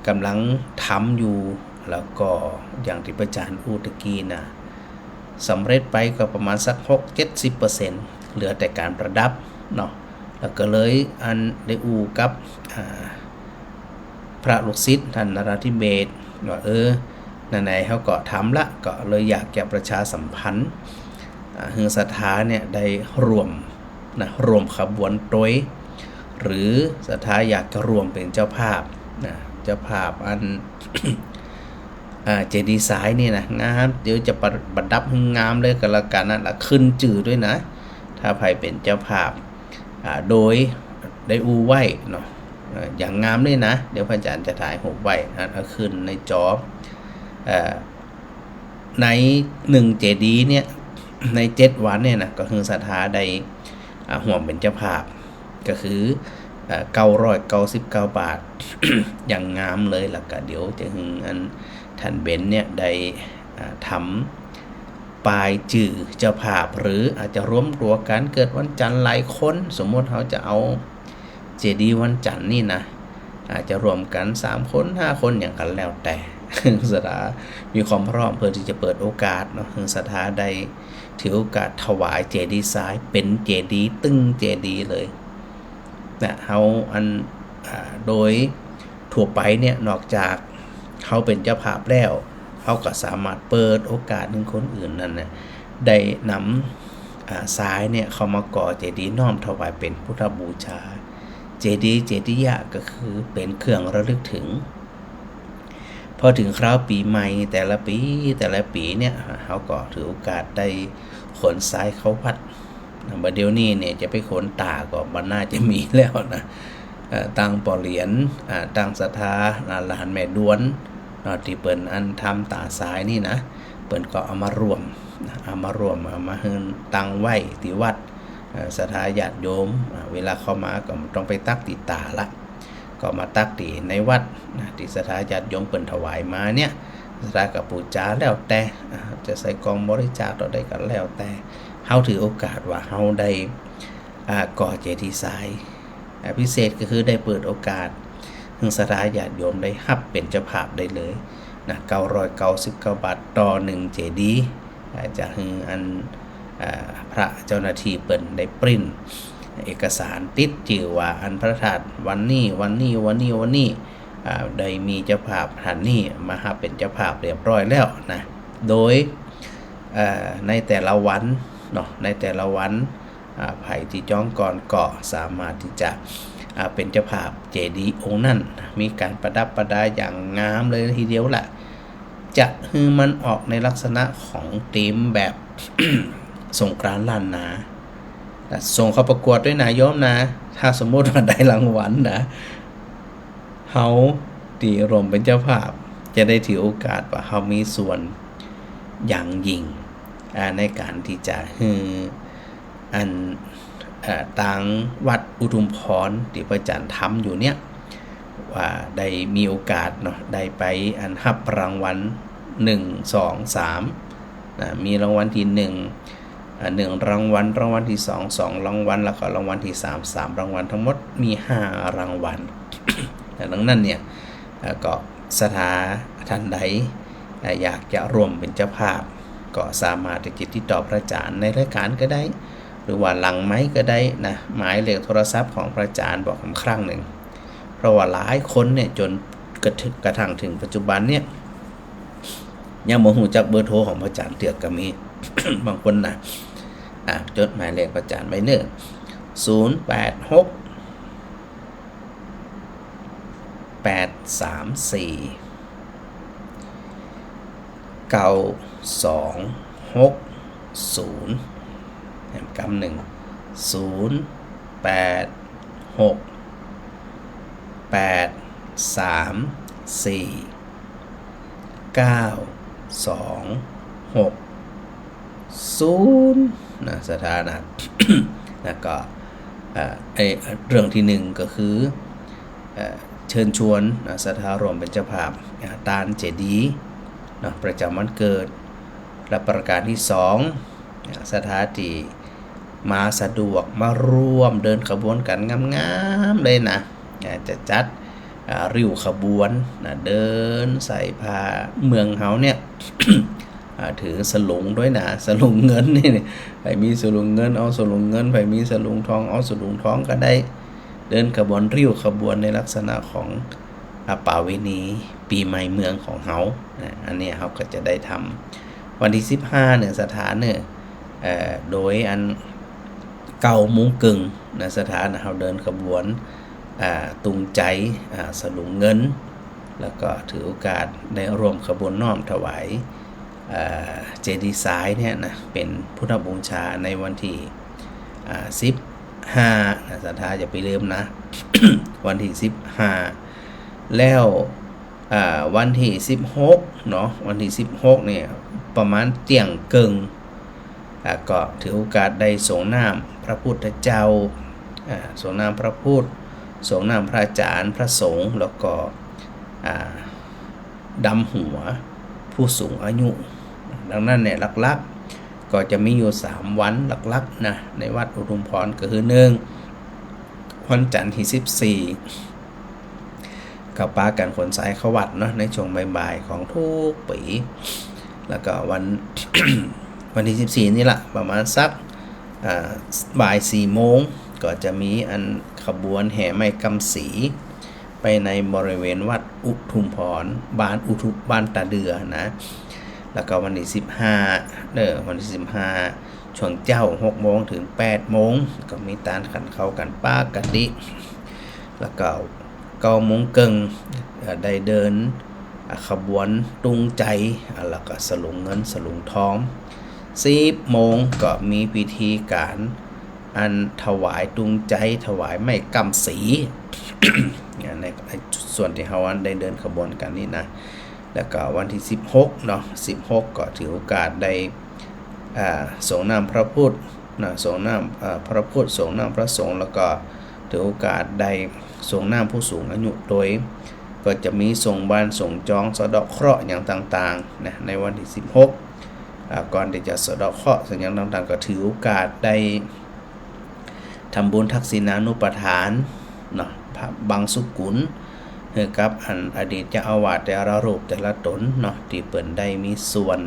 กำลังทำอยู่แล้วก็อย่างที่อาจารย์พูดตะกี้นะสำเร็จไปก็ประมาณสัก 60-70% เหลือแต่การประดับเนาะแล้วก็เลยได้กับพระลูกศิษย์ท่านนราธิเบศว่าไหนๆเขาก็ทำละก็เลยอยากแก่ประชาสัมพันธ์ฮือศรัทธาเนี่ยได้รวมขบวนโดยหรือศรัทธาอยากจะรวมเป็นเจ้าภาพเจ้าภาพเจดีย์ซ้ายนี่นะงามเดี๋ยวจะประดับให้งามเลยกันละกันนั่นละขึ้นจื่อด้วยนะถ้าใครเป็นเจ้าภาพโดยได้ไว้เนาะอย่างงามเลยนะเดี๋ยวพระอาจารย์จะถ่ายรูปไว้เอาขึ้นในจอใน1 เจดีย์เนี่ยใน7 วันเนี่ยนะก็คือศรัทธาได้ห่วมเป็นเจ้าภาพก็คือ999 บาท อย่างงามเลยแล้วก็เดี๋ยวจะถึงท่านเบนเนี่ยได้ทำปลายจื่อเจ้าภาพหรืออาจจะร่วมตัวกันเกิดวันจันทร์หลายคนสมมติเขาจะเอาเจดีย์วันจันทร์นี่นะอาจจะรวมกัน3 คน 5 คนอย่างกันแล้วแต่ศรัทธามีความพร้อมเพื่อที่จะเปิดโอกาสเนาะศรัทธาได้ถือโอกาสถวายเจดีย์ซ้ายเป็นเจดีย์ตึ้งเจดีย์เลยนะเขาโดยทั่วไปเนี่ยนอกจากเขาเป็นเจ้าภาพแล้วเขาก็สามารถเปิดโอกาสให้คนอื่นนั้นนะได้นำซ้ายเนี่ยเขามาก่อเจดีย์น้อมถวายเป็นพุทธบูชาเจดียะก็คือเป็นเครื่องระลึกถึงพอถึงคราวปีใหม่แต่ละปีเนี่ยเขาก็ถือโอกาสได้ขนซ้ายเขาพัดบัดเดี๋ยวนี้เนี่ยจะไปขนตาก็มันน่าจะมีแล้วนะตั้งปอเหรียญตั้งศรัทธาหลานแม่ด้วนที่เปิ้นทำตาซ้ายนี่นะเปิ้นก็เอามารวมเอามาให้ตั้งไว้ที่วัดศรัทธาญาติโยมเวลาเข้ามาก็ต้องไปตักติตาละก็มาตักตีในวัดที่ศรัทธาญาติโยมเปิ้นถวายมาเนี่ยศรัทธากับปูจาแล้วแต่จะใส่กองบริจาคต่อได้กันแล้วแต่เฮาถือโอกาสว่าเฮาได้ก่อเจดีย์ทรายพิเศษก็คือได้เปิดโอกาสให้ศรัทธาญาติโยมได้รับเป็นเจ้าภาพได้เลยนะ999 บาทต่อ1เจดีย์จะให้พระเจ้าหน้าที่เปิ้นได้ปริ้น เอกสารติดจื่อว่าอันพระธาตุวันนี้ได้มีเจ้าภาพท่านนี้มาหาเป็นเจ้าภาพเรียบร้อยแล้วนะโดยในแต่ละวันเนาะในแต่ละวันไผ่ที่จ้องก่อนเกาะสามารถที่จะเป็นเจ้าภาพเจดีย์องค์นั้นมีการประดับประดาอย่างงามเลยทีเดียวแหละจะคือมันออกในลักษณะของธีมแบบ สงกรานต์ล้านนาส่งเข้าประกวดด้วยนะโยมนะถ้าสมมติว่าได้รางวัลนะเฮาตีรวมเป็นเจ้าภาพจะได้ถือโอกาสว่าเฮามีส่วนอย่างยิ่งในการที่จะอันต่างวัดอุทุมพรที่พระอาจารย์ทำอยู่เนี่ยว่าได้มีโอกาสเนาะได้ไปอันรับรางวัล1 2 3นะมีรางวัลที่1รางวัลรางวัลที่2รางวัลแล้วก็รางวัลที่3รางวัลทั้งหมดมี5รางวัล ดังนั้นเนี่ยก็สถาท่านใดอยากจะร่วมเป็นเจ้าภาพก็สามารถติดต่อพระอาจารย์ในรายการก็ได้หรือว่าหลังไม้ก็ได้นะหมายเลขโทรศัพท์ของพระอาจารย์บอกครั้งหนึ่งเพราะว่าหลายคนเนี่ยจนกระทั่งถึงปัจจุบันเนี่ยยังบ่ฮู้จักเบอร์โทรของพระอาจารย์เตือกก็มี บางคนนะจดหมายเลขพระอาจารย์ไว้เนิ่น086 834 9260แถมกำหนึ่ง086 834 9260นะสถานะ แล้วก็เรื่องที่หนึ่งก็คือเชิญชวนสถารวมเป็นเจ้าภาพตาลเจดีย์ประจำวันเกิดและประการที่2สถานที่มาสะดวกมาร่วมเดินขบวนกันงามๆเลยนะจะจัดริ้วขบวนเดินใส่ผ้าเมืองเฮาเนี่ย ถือสลุงด้วยนะสลุงเงินนี่ใครมีสลุงเงินเอาสลุงเงินใครมีสลุงทองเอาสลุงทองก็ได้เดินขบวนริ้วขบวนในลักษณะของป่าเวณีปีใหม่เมืองของเฮาอันนี้เฮาก็จะได้ทำวันที่15เนี่ยสถานเนี่ยโดยอัน9 โมงครึ่งนะสถานเฮาเดินขบวนตุงใจสลุงเงินแล้วก็ถือโอกาสได้ร่วมขบวนน้อมถวายเจดีย์ซ้ายเนี่ยนะเป็นพุทธบูชาในวันที่15นะสถานอย่าไปลืมนะ วันที่15แล้ววันที่16เนาะวันที่16เนี่ยประมาณเที่ยงเกิงก็ถือโอกาสได้ส่งน้ำพระพุทธเจ้าส่งน้ำพระพุทธส่งน้ำพระอาจารย์พระสงฆ์แล้วก็ดำหัวผู้สูงอายุดังนั้นเนี่ยหลักๆก็จะมีอยู่3วันหลักๆนะในวัดอุทุมพรก็คือ1วันจันทร์ที่14กับปากันขนสายเข้าวัดเนาะในช่วงบ่ายๆของทุกปีแล้วก็วัน วันที่14นี่แหละประมาณสักบ่าย4 โมงก็จะมีอันขบวนแห่ไม้กำสีไปในบริเวณวัดอุทุมพรบ้านตาเดือนะแล้วก็วันที่15วันที่15ช่วงเจ้า6 โมงถึง8 โมงก็มีตานขันเข้ากันป้ากะดิแล้วก็9 โมงครึ่งได้เดินขบวนตุงใจแล้วก็สลุงเงินสลุงทอง10 โมงก็มีพิธีการอันถวายตุงใจถวายไม้กำสี ในส่วนที่เฮาได้เดินขบวนกันนี่นะแล้วก็วันที่16เนาะ16ก็ถือโอกาสได้ส่งน้ำพระพุทธนะส่งน้ำพระพุทธส่งน้ำพระสงฆ์แล้วก็ถือโอกาสได้ส่งน้ำผู้สูงอายุโดยก็จะมีส่งบ้านส่งจองสะเดาะเคราะห์อย่างต่างๆนะในวันที่16ก่อนที่จะสะเดาะเคราะห์สิ่งอย่างต่างๆก็ถือโอกาสได้ทำบุญทักษิณานุปทานเนาะบางสุกุลกับอันอดีตเจ้าอาวาสแต่ละรูปแต่ละตนเนาะที่เปิ่นได้มีส่วน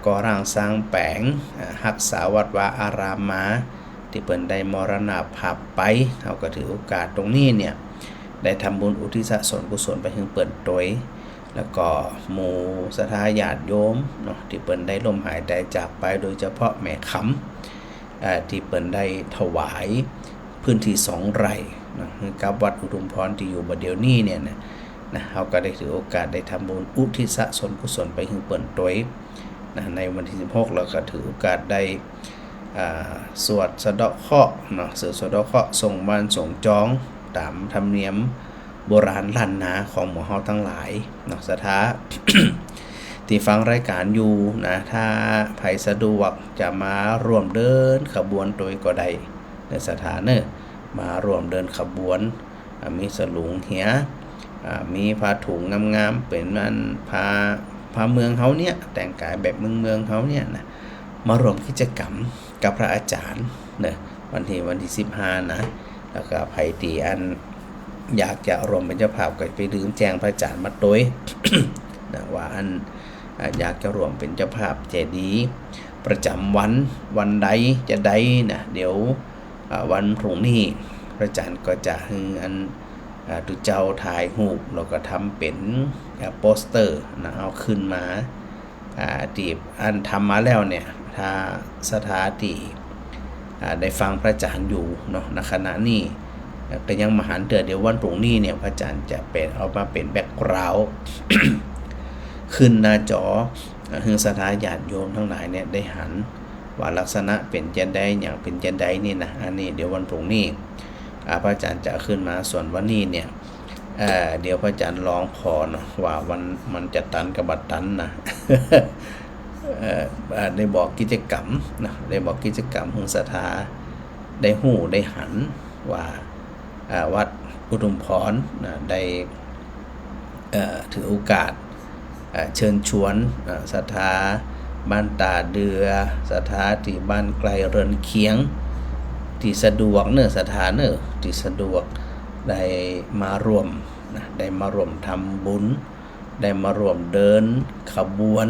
ก่อร่างสร้างแปลงรักษาวัดวาอารามมา ที่เปิ้นได้มรณภาพไปเราก็ถือโอกาสตรงนี้เนี่ยได้ทำบุญอุทิศส่วนกุศลไปถึงเปิ้นโดยแล้วก็หมู่ศรัทธาญาติโยมเนาะที่เปิ้นได้ลมหายใจจากไปโดยเฉพาะแม่คำที่เปิ้นได้ถวายพื้นที่2 ไร่นะกับวัดอุดมพรที่อยู่บัดเดี๋ยวนี้เนี่ยนะเราก็ได้ถือโอกาสได้ทำบุญอุทิศส่วนกุศลไปถึงเปิ้นโดยนะในวันที่16เราก็ถือโอกาสได้สวดสะเดาะเคราะห์เนาะสะเดาะเคราะห์ส่งบ้านส่งจองตามธรรมเนียมโบราณล้านนาของหมู่เฮาทั้งหลายเนาะศรัทธา ที่ฟังรายการอยู่นะถ้าใครสะดวกจะมาร่วมเดินขบวนโดยก็ได้ในสถานมาร่วมเดินขบวนมีสลุงเหียมีผ้าถุงงามๆเป็นมันผ้าเมืองเฮาเนี่ยแต่งกายแบบเมืองเฮาเนี่ยนะมาร่วมกิจกรรมกับพระอาจารย์เนี่ยวันที่15นะแล้วก็ไผที่อันอยากจะร่วมเป็นเจ้าภาพก็ไปลืมแจ้งพระอาจารย์มาโดย นะว่าอันอยากจะร่วมเป็นเจ้าภาพเจดีย์ประจำวันใดจะใดนะเดี๋ยววันพรุ่งนี้พระอาจารย์ก็จะให้อันตุเจ้าถ่ายรูปแล้วก็ทำเป็นโปสเตอร์นะเอาขึ้นมาที่อันทำมาแล้วเนี่ยถ้าสถานที่ได้ฟังพระอาจารย์อยู่เนาะณขณะนี้ก็ยังมหันเดี๋ยววันพรุ่งนี้เนี่ยพระอาจารย์จะเป็นเอามาเป็นแบ็คกราวด์ ขึ้นหน้าจอให้ศรัทธาญาติโยมทั้งหลายเนี่ยได้หันว่าลักษณะเป็นจังได๋อย่างเป็นจังได๋นี่นะอันนี้เดี๋ยววันพรุ่งนี้พระอาจารย์จะขึ้นมาส่วนวันนี้เนี่ยเดี๋ยวพระอาจารย์ลองพอเนาะว่าวันมันจะตันกับบัดตันนะ ได้บอกกิจกรรมนะได้บอกกิจกรรมของศรัทธาได้ฮู้ได้หันว่าวัดอุดมพรนะได้ถือโอกาสเชิญชวนศรัทธาบ้านตาเดือศรัทธาที่บ้านไกลเรือนเคียงที่สะดวกศรัทธาที่สะดวกได้มาร่วมนะได้มาร่วมทำบุญได้มาร่วมเดินขบวน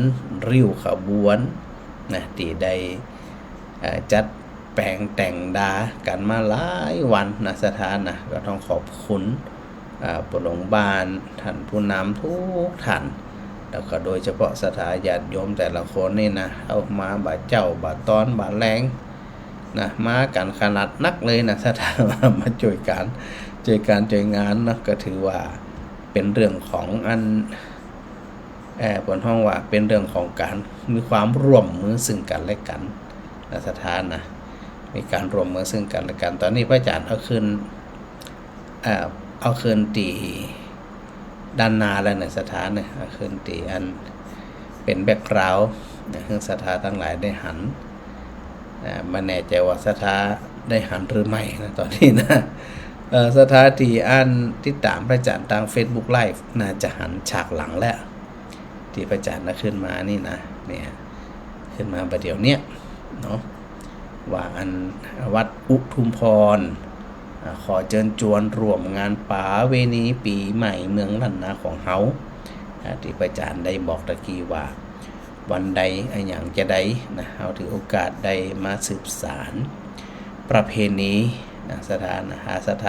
ริ้วขบวนนะที่ได้จัดแปลงแต่งดากันมาหลายวันนะศรัทธานะก็ต้องขอบคุณผู้หลวงบานท่านผู้นำทุกท่านแล้วก็โดยเฉพาะศรัทธาญาติโยมแต่ละคนนี่นะเอามาบาดเจ้าบาดตอนบาดแรงนะมากันขนาดนักเลยนะศรัทธามาช่วยงานนะก็ถือว่าเป็นเรื่องของอันบนห้องว่าเป็นเรื่องของการมีความร่วมมือซึ่งกันและกันนะศรัทธานะมีการร่วมมือซึ่งกันและกันตอนนี้พระอาจารย์เอาคืนตีด้านหน้าแล้วเนี่ยสถานเนี่ยขึ้นตีอันเป็นแบ็คกราวด์เนี่ยคือสถานทั้งหลายได้หันมาแน่ใจว่าสถานได้หันหรือไม่นะตอนนี้นะสถานที่อันติดตามพระอาจารย์ทาง Facebook Live น่าจะหันฉากหลังแล้วที่พระอาจารย์ขึ้นมานี่นะเนี่ยขึ้นมาประเดี๋ยวเนี้ยเนาะว่าอันวัดอุทุมพรขอเชิญชวนร่วมงานป่าเวณีปีใหม่เมืองล้านนาของเฮาที่พระอาจารย์ได้บอกตะกี้ว่าวันใดอย่างจะได้นะเฮาถือโอกาสได้มาสืบสานประเพณีนะสถ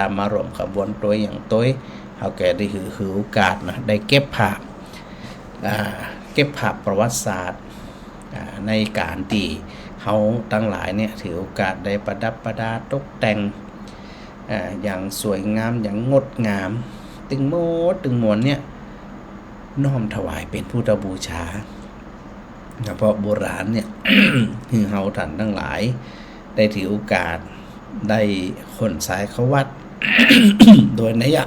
านมาร่วมขบวนตัวอย่างตัวเฮาแก่ได้ถือโอกาสนะได้เก็บภาพประวัติศาสตร์ในการที่เฮาทั้งหลายเนี่ยถือโอกาสได้ประดับประดาตกแต่งอย่างสวยงามอย่างงดงามตึงมวลเนี่ยน้อมถวายเป็นพุทธบูชาเพราะโบราณเนี่ย คือเฮาท่านทั้งหลายได้ถือโอกาสได้ขนสายเข้าวัด โดยนัยยะ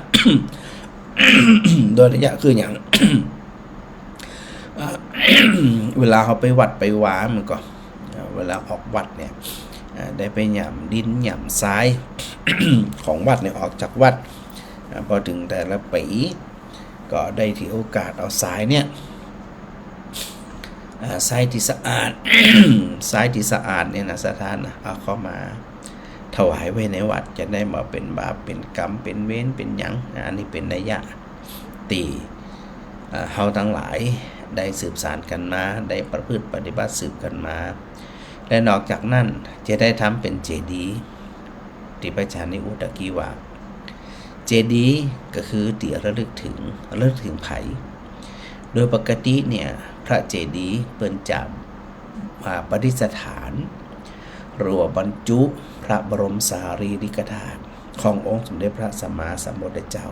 คืออย่าง เวลาเขาไปวัดไปวามันก็เวลาออกวัดเนี่ยได้ไปหย่ำดินหย่ำทราย ของวัดเนี่ยออกจากวัดพอถึงแต่ละปีก็ได้ถือโอกาสเอาทรายเนี่ยทรายที่สะอาด ทรายที่สะอาดเนี่ยนะสถานนะเอาเข้ามาถวายไว้ในวัดจะได้มาเป็นบาปเป็นกรรมเป็นเวรเป็นหยังอันนี้เป็นนัยยะตีเฮาทั้งหลายได้สืบสานกันมาได้ประพฤติปฏิบัติสืบกันมา และนอกจากนั้นจะได้ทำเป็นเจดีย์ที่พระอาจารย์ได้อุตกี้ว่าเจดีย์ก็คือที่ระลึกถึงไผโดยปกติเนี่ยพระเจดีย์เปิ้นจะประดิษฐานหรือว่าบรรจุพระบรมสารีริกธาตุขององค์สมเด็จพระสัมมาสัมพุทธเจ้า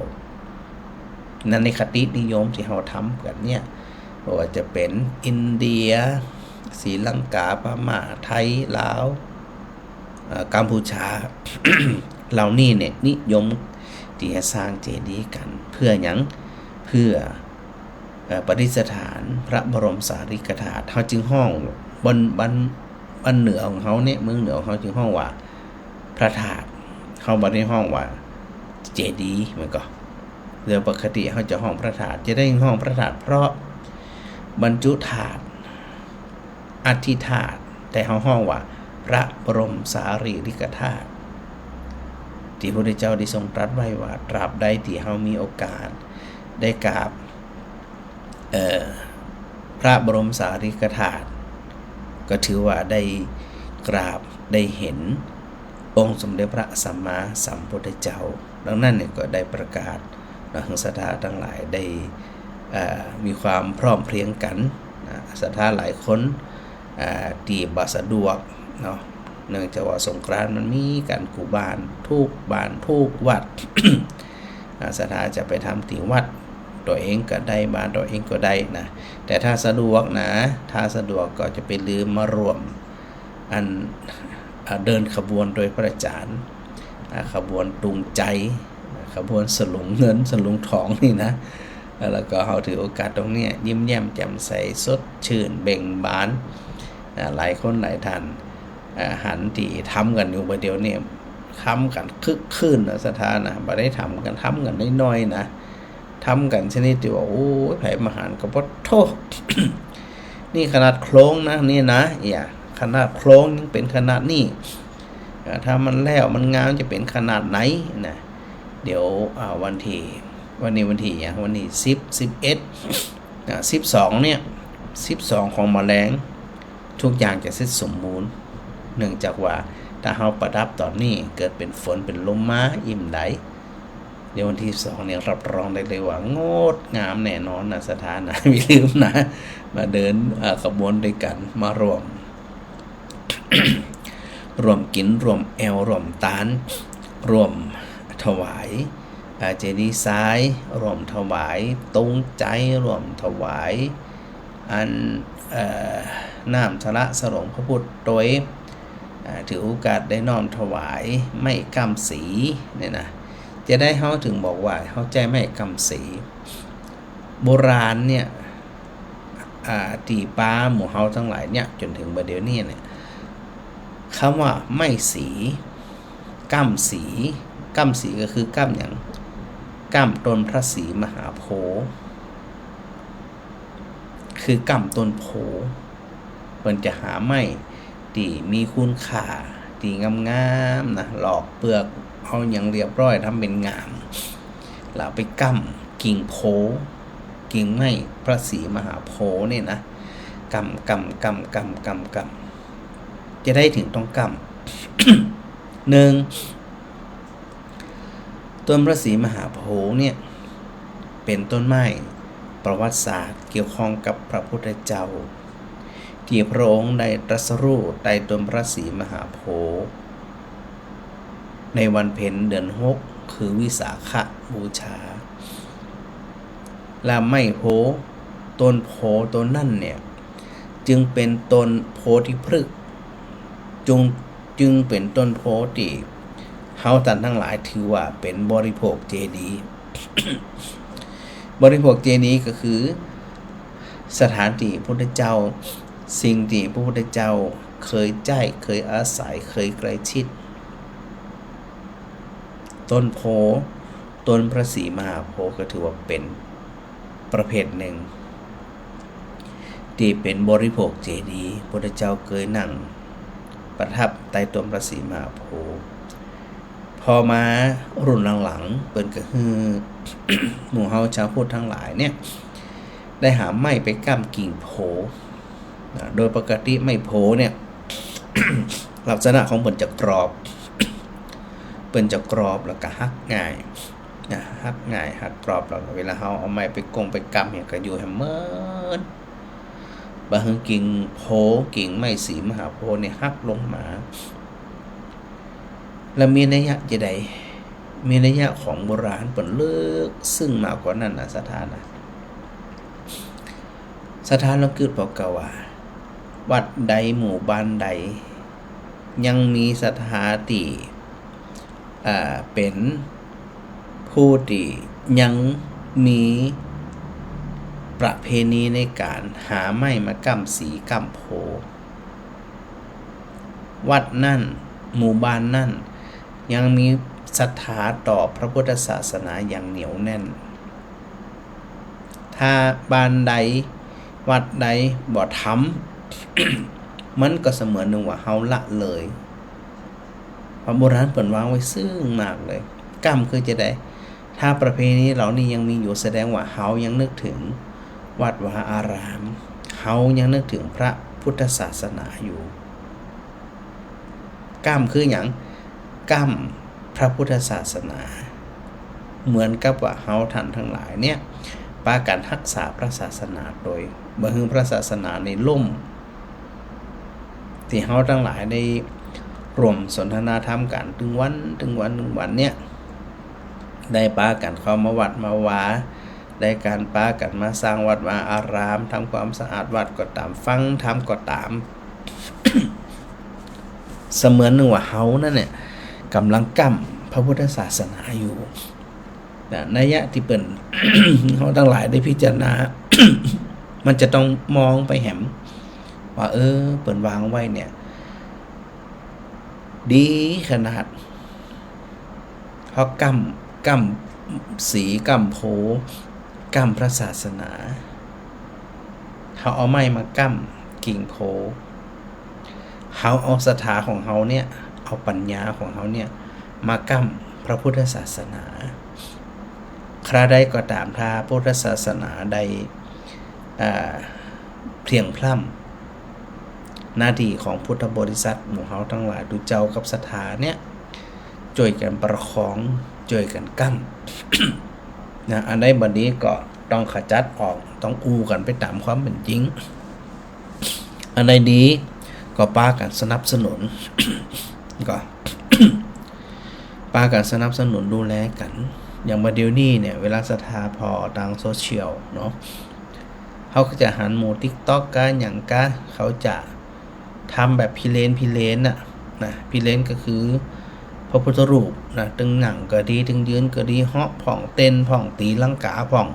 นั่นในคตินิยมที่เราทำกันเนี่ยว่าจะเป็นอินเดียศรีลังกาพม่าไทยลาวกัมพูชา เหล่านี้เนี่ยนิยมที่จะสร้างเจดีย์กันเพื่อหยังเพื่อประดิษฐานพระบรมสารีริกธาตุเขาจึงห้องบนเหนือของเขาเนี่ยเมืองเหนือของเขาจึงห้องว่าพระธาตุเขาบ่ได้ห้องว่าเจดีย์มันก็โดยปกติเขาจะห้องพระธาตุจะได้ห้องพระธาตุเพราะบรรจุธาตุอธิธาตุแต่เขาห้องว่าพระบรมสารีริกธาตุที่พระพุทธเจ้าได้ทรงตรัสไว้ว่าตราบใดที่เขามีโอกาสได้กราบพระบรมสารีริกธาตุก็ถือว่าได้กราบได้เห็นองค์สมเด็จพระสัมมาสัมพุทธเจ้าดังนั้นเนี่ยก็ได้ประกาศนักศรัทธาทั้งหลายได้มีความพร้อมเพรียงกันศรัทธาหลายคนที่บ่สะดวกเนาะเนื่องจากว่าสงกรานต์มันมีการกูบ้านทุกวัด ศรัทธาจะไปทำที่วัดตัวเองก็ได้บ้านตัวเองก็ได้นะแต่ถ้าสะดวกนะถ้าสะดวกก็จะไปลืมมารวมเดินขบวนโดยพระอาจารย์ขบวนตุงใจขบวนสลุงเงินสลุงทองนี่นะแล้วก็เขาถือโอกาสตรงนี้ยิ้มแย้มแจ่มใสสดชื่นเบ่งบานหลายคนหลายท่านหันที่ทำกันอยู่ประเดี๋ยวนี้ทำกันคึกคืนนะสถานนะบ่ได้ทำกันน้อยๆนะทำกันชนิดที่ว่าโอ้ยไผมาหารกับว่าโทษ นี่ขนาดโครงนะนี่นะขนาดโครงยังเป็นขนาดนี้ถ้ามันแล้วมันงามจะเป็นขนาดไหนนะเดี๋ยววันที่วันที่12เนี่ย12ของแมลงทุกอย่างจะเสร็จสมบูรณ์เนื่องจากว่าถ้าเฮาประดับตอนนี้เกิดเป็นฝนเป็นลมมาอิ่มไหลเดี๋ยววันที่2เนี่ยรับรองได้เลยว่างดงามแน่นอนนะสถานะไม่ลืมนะมาเดินขบวนด้วยกันมารวม รวมกินรวมแอลรวมตานรวมถวายเจดีย์ซ้ายรวมถวายตรงใจรวมถวายน้ำทะละสรงพระพุทธโดยถือโอกาสได้น้อมถวายไม่กำสีเนี่ยนะจะได้เขาถึงบอกว่าเขาใจไม่กำสีโบราณเนี่ยตีป้าหมู่เฮาทั้งหลายเนี่ยจนถึงบัดเดี๋ยวนี้เนี่ยคำว่าไม่สีกำสีก็คือกำอย่างกำต้นพระศรีมหาโพธิ์คือกำต้นโพเพิ่นจะหาไม้ที่มีคุณค่าที่งามๆนะหลอกเปลือกเอาอย่างเรียบร้อยทำเป็นงามแล้วไปกำกิ่งโพกิ่งไม้พระศรีมหาโพธิ์เนี่ยนะกำจะได้ถึงต้องกำ 1ต้นพระศรีมหาโพธิ์เนี่ยเป็นต้นไม้ประวัติศาสตร์เกี่ยวข้องกับพระพุทธเจ้าที่พระองค์ได้ตรัสรู้ใต้ต้นพระศรีมหาโพธิ์ในวันเพ็ญเดือน6คือวิสาขบูชาและไม้โพธิ์ต้นโพธิ์ต้นนั่นเนี่ยจึงเป็นต้นโพธิพฤกษ์จึงเป็นต้นโพธิ์ที่เฮาท่านทั้งหลายถือว่าเป็นบริโภคเจดีย์ บริโภคเจดีย์ก็คือสถานที่พระพุทธเจ้าสิ่งที่พระพุทธเจ้าเคยใจเคยอาศัยเคยใกล้ชิดต้นโพต้นพระศรีมหาโพธิ์ก็ถือว่าเป็นประเภทหนึ่งที่เป็นบริโภคเจดีย์พระพุทธเจ้าเคยนั่งประทับใต้ต้นพระศรีมหาโพธิ์พอมารุ่นหลังๆเปิ่นก็คือ หมู่เฮาชาวพุทธทั้งหลายเนี่ยได้หาไม้ไปก้ำกิ่งโพโดยปกติไม้โพเนี่ย ลักษณะของเปิ่นจะกรอบเปิ่นจะกรอบแล้วก็หักง่ายนะหักง่ายหักกรอบแล้วเวลาเฮาเอาไม้ไปกงไปกำเนี่ยก็อยู่ให้เหมือนบางกิ่งโพกิ่งไม้สีมหาโพธิ์เนี่ยหักลงมาแล้วมีนัยยะจะใดมีนัยยะของโบราณเปิ่นเลิกซึ่งมากกว่านั้นนะสถานะเราเกิดบอกกว่าวัดใดหมู่บ้านใดยังมีสถาติเป็นผู้ที่ยังมีประเพณีในการหาไม้มากำสีกำโพวัดนั่นหมู่บ้านนั่นยังมีศรัทธาต่อพระพุทธศาสนาอย่างเหนียวแน่นถ้าบ้านใดวัดใดบ่ทำ มันก็เสมือนหนึ่งว่าเฮาละเลยพระโบราณเปิ่นวางไว้ซึ่งมากเลยกรรมคือจะได้ถ้าประเพณีเหล่านี้ยังมีอยู่แสดงว่าเฮายังนึกถึงวัดวาอารามเฮายังนึกถึงพระพุทธศาสนาอยู่กรรมคืออย่างกรรมพระพุทธศาสนาเหมือนกับว่าเฮาท่านทั้งหลายเนี่ยปากันรักษาพระศาสนาโดยบ่ให้พระศาสนาในล่มที่เฮาทั้งหลายได้รวมสนทนาธรรมกันถึงวันเนี่ยได้ปากันเข้ามาวัดมาวาได้การปากันมาสร้างวัดวาอารามทำความสะอาดวัดก็ตามฟังธรรมก็ตาม เสมือนหนึ่งว่าเฮานั่นเนี่ยกำลังกำพระพุทธศาสนาอยู่นัยยะที่เป็น เฮาทั้งหลายได้พิจารณา มันจะต้องมองไปแหมว่าเปิ่นวางไว้เนี่ยดีขนาดเขากำสีกำโพกำพระศาสนาเขาเอาไม้มากำกิ่งโพเขาเอาศรัทธาของเขาเนี่ยเอาปัญญาของเขาเนี่ยมากำพระพุทธศาสนาคราใดก็ตามถ้าพุทธศาสนาใดเพียงพร่ำหน้าที่ของพุทธบริษัทหมู่เฮาทั้งหลายดูเจ้ากับศรัทธาเนี่ยช่วยกันประคองช่วยกันกั้น นะอันใดบัดนี้ก็ต้องขจัดออกต้องอูกันไปตามความเป็นจริงอันใดดีก็ปากันสนับสนุน ก็ ปากันสนับสนุนดูแลกันอย่างมาเดี๋ยวนี้เนี่ยเวลาศรัทธาพอทางโซเชียลเนาะเขาก็จะหันหมู่ TikTok กันอย่างกันเขาจะทำแบบพิเรนน่ะนะพิเรนก็คือพระพุทธรูปนะตึงหนังก็ดีตึงยืนก็ดีเหาะผ่องเต้นผ่องตีลังกาผ่อง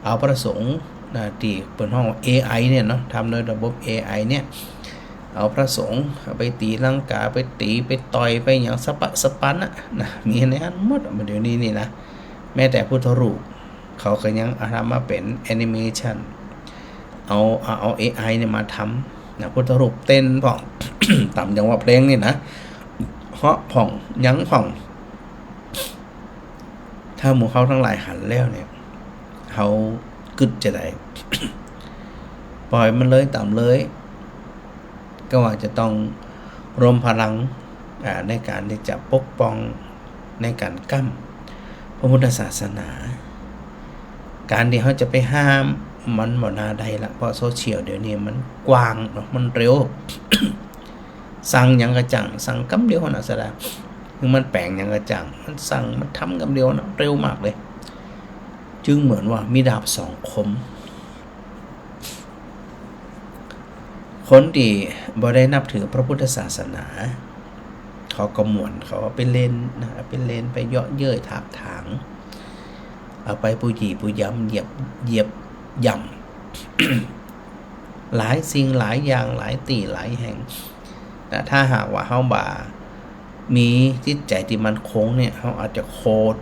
เอาประสงค์นะที่เป็นห้อง AI เนี่ยเนาะทำโดยระบบ AI เนี่ยเอาพระสงฆ์ไปตีลังกาไปตีไปต่อยไปอย่างสปะสปันนะมีในอันหมดมาเดี๋ยวนี้นี่นะแม้แต่พุทธรูปเขาก็ยังทำมาเป็นแอนิเมชันเอา AI เนี่ยมาทำนะพุทธรูปเต้นผ่อง ต่ำจังหวะเพลงนี่นะเหาะผ่องยั้งผ่องถ้าหมู่เขาทั้งหลายหันแล้วเนี่ยเขากึดจะได้ ปล่อยมันเลยต่ำเลยก็ว่าจะต้องรวมพลังในการที่จะปกป้องในการกั้มพระพุทธศาสนาการที่เขาจะไปห้ามมันบ่น่าได้ละเพราะโซเชียลเดี๋ยวนี้มันกว้างเนาะมันเร็ว สั่งอย่างกระจังสั่งกำเดียวนะแสดงคือมันแปลงอย่างกระจังมันสั่งมันทำกำเดียวนะเร็วมากเลยจึงเหมือนว่ามีดาบสองคมคนที่บ่ได้นับถือพระพุทธศาสนาเขาก็หมวนเขาไปเล่นนะไปเล่นไปเยาะเย้ยถากถางเอาไปปุยจีปุยย้ำเหยียบย่ำ หลายสิ่งหลายอย่างหลายตีหลายแห่งแต่ถ้าหากว่าเฮาบ่ามีจิตใจที่มันคงเนี่ยเฮาอาจจะโคตร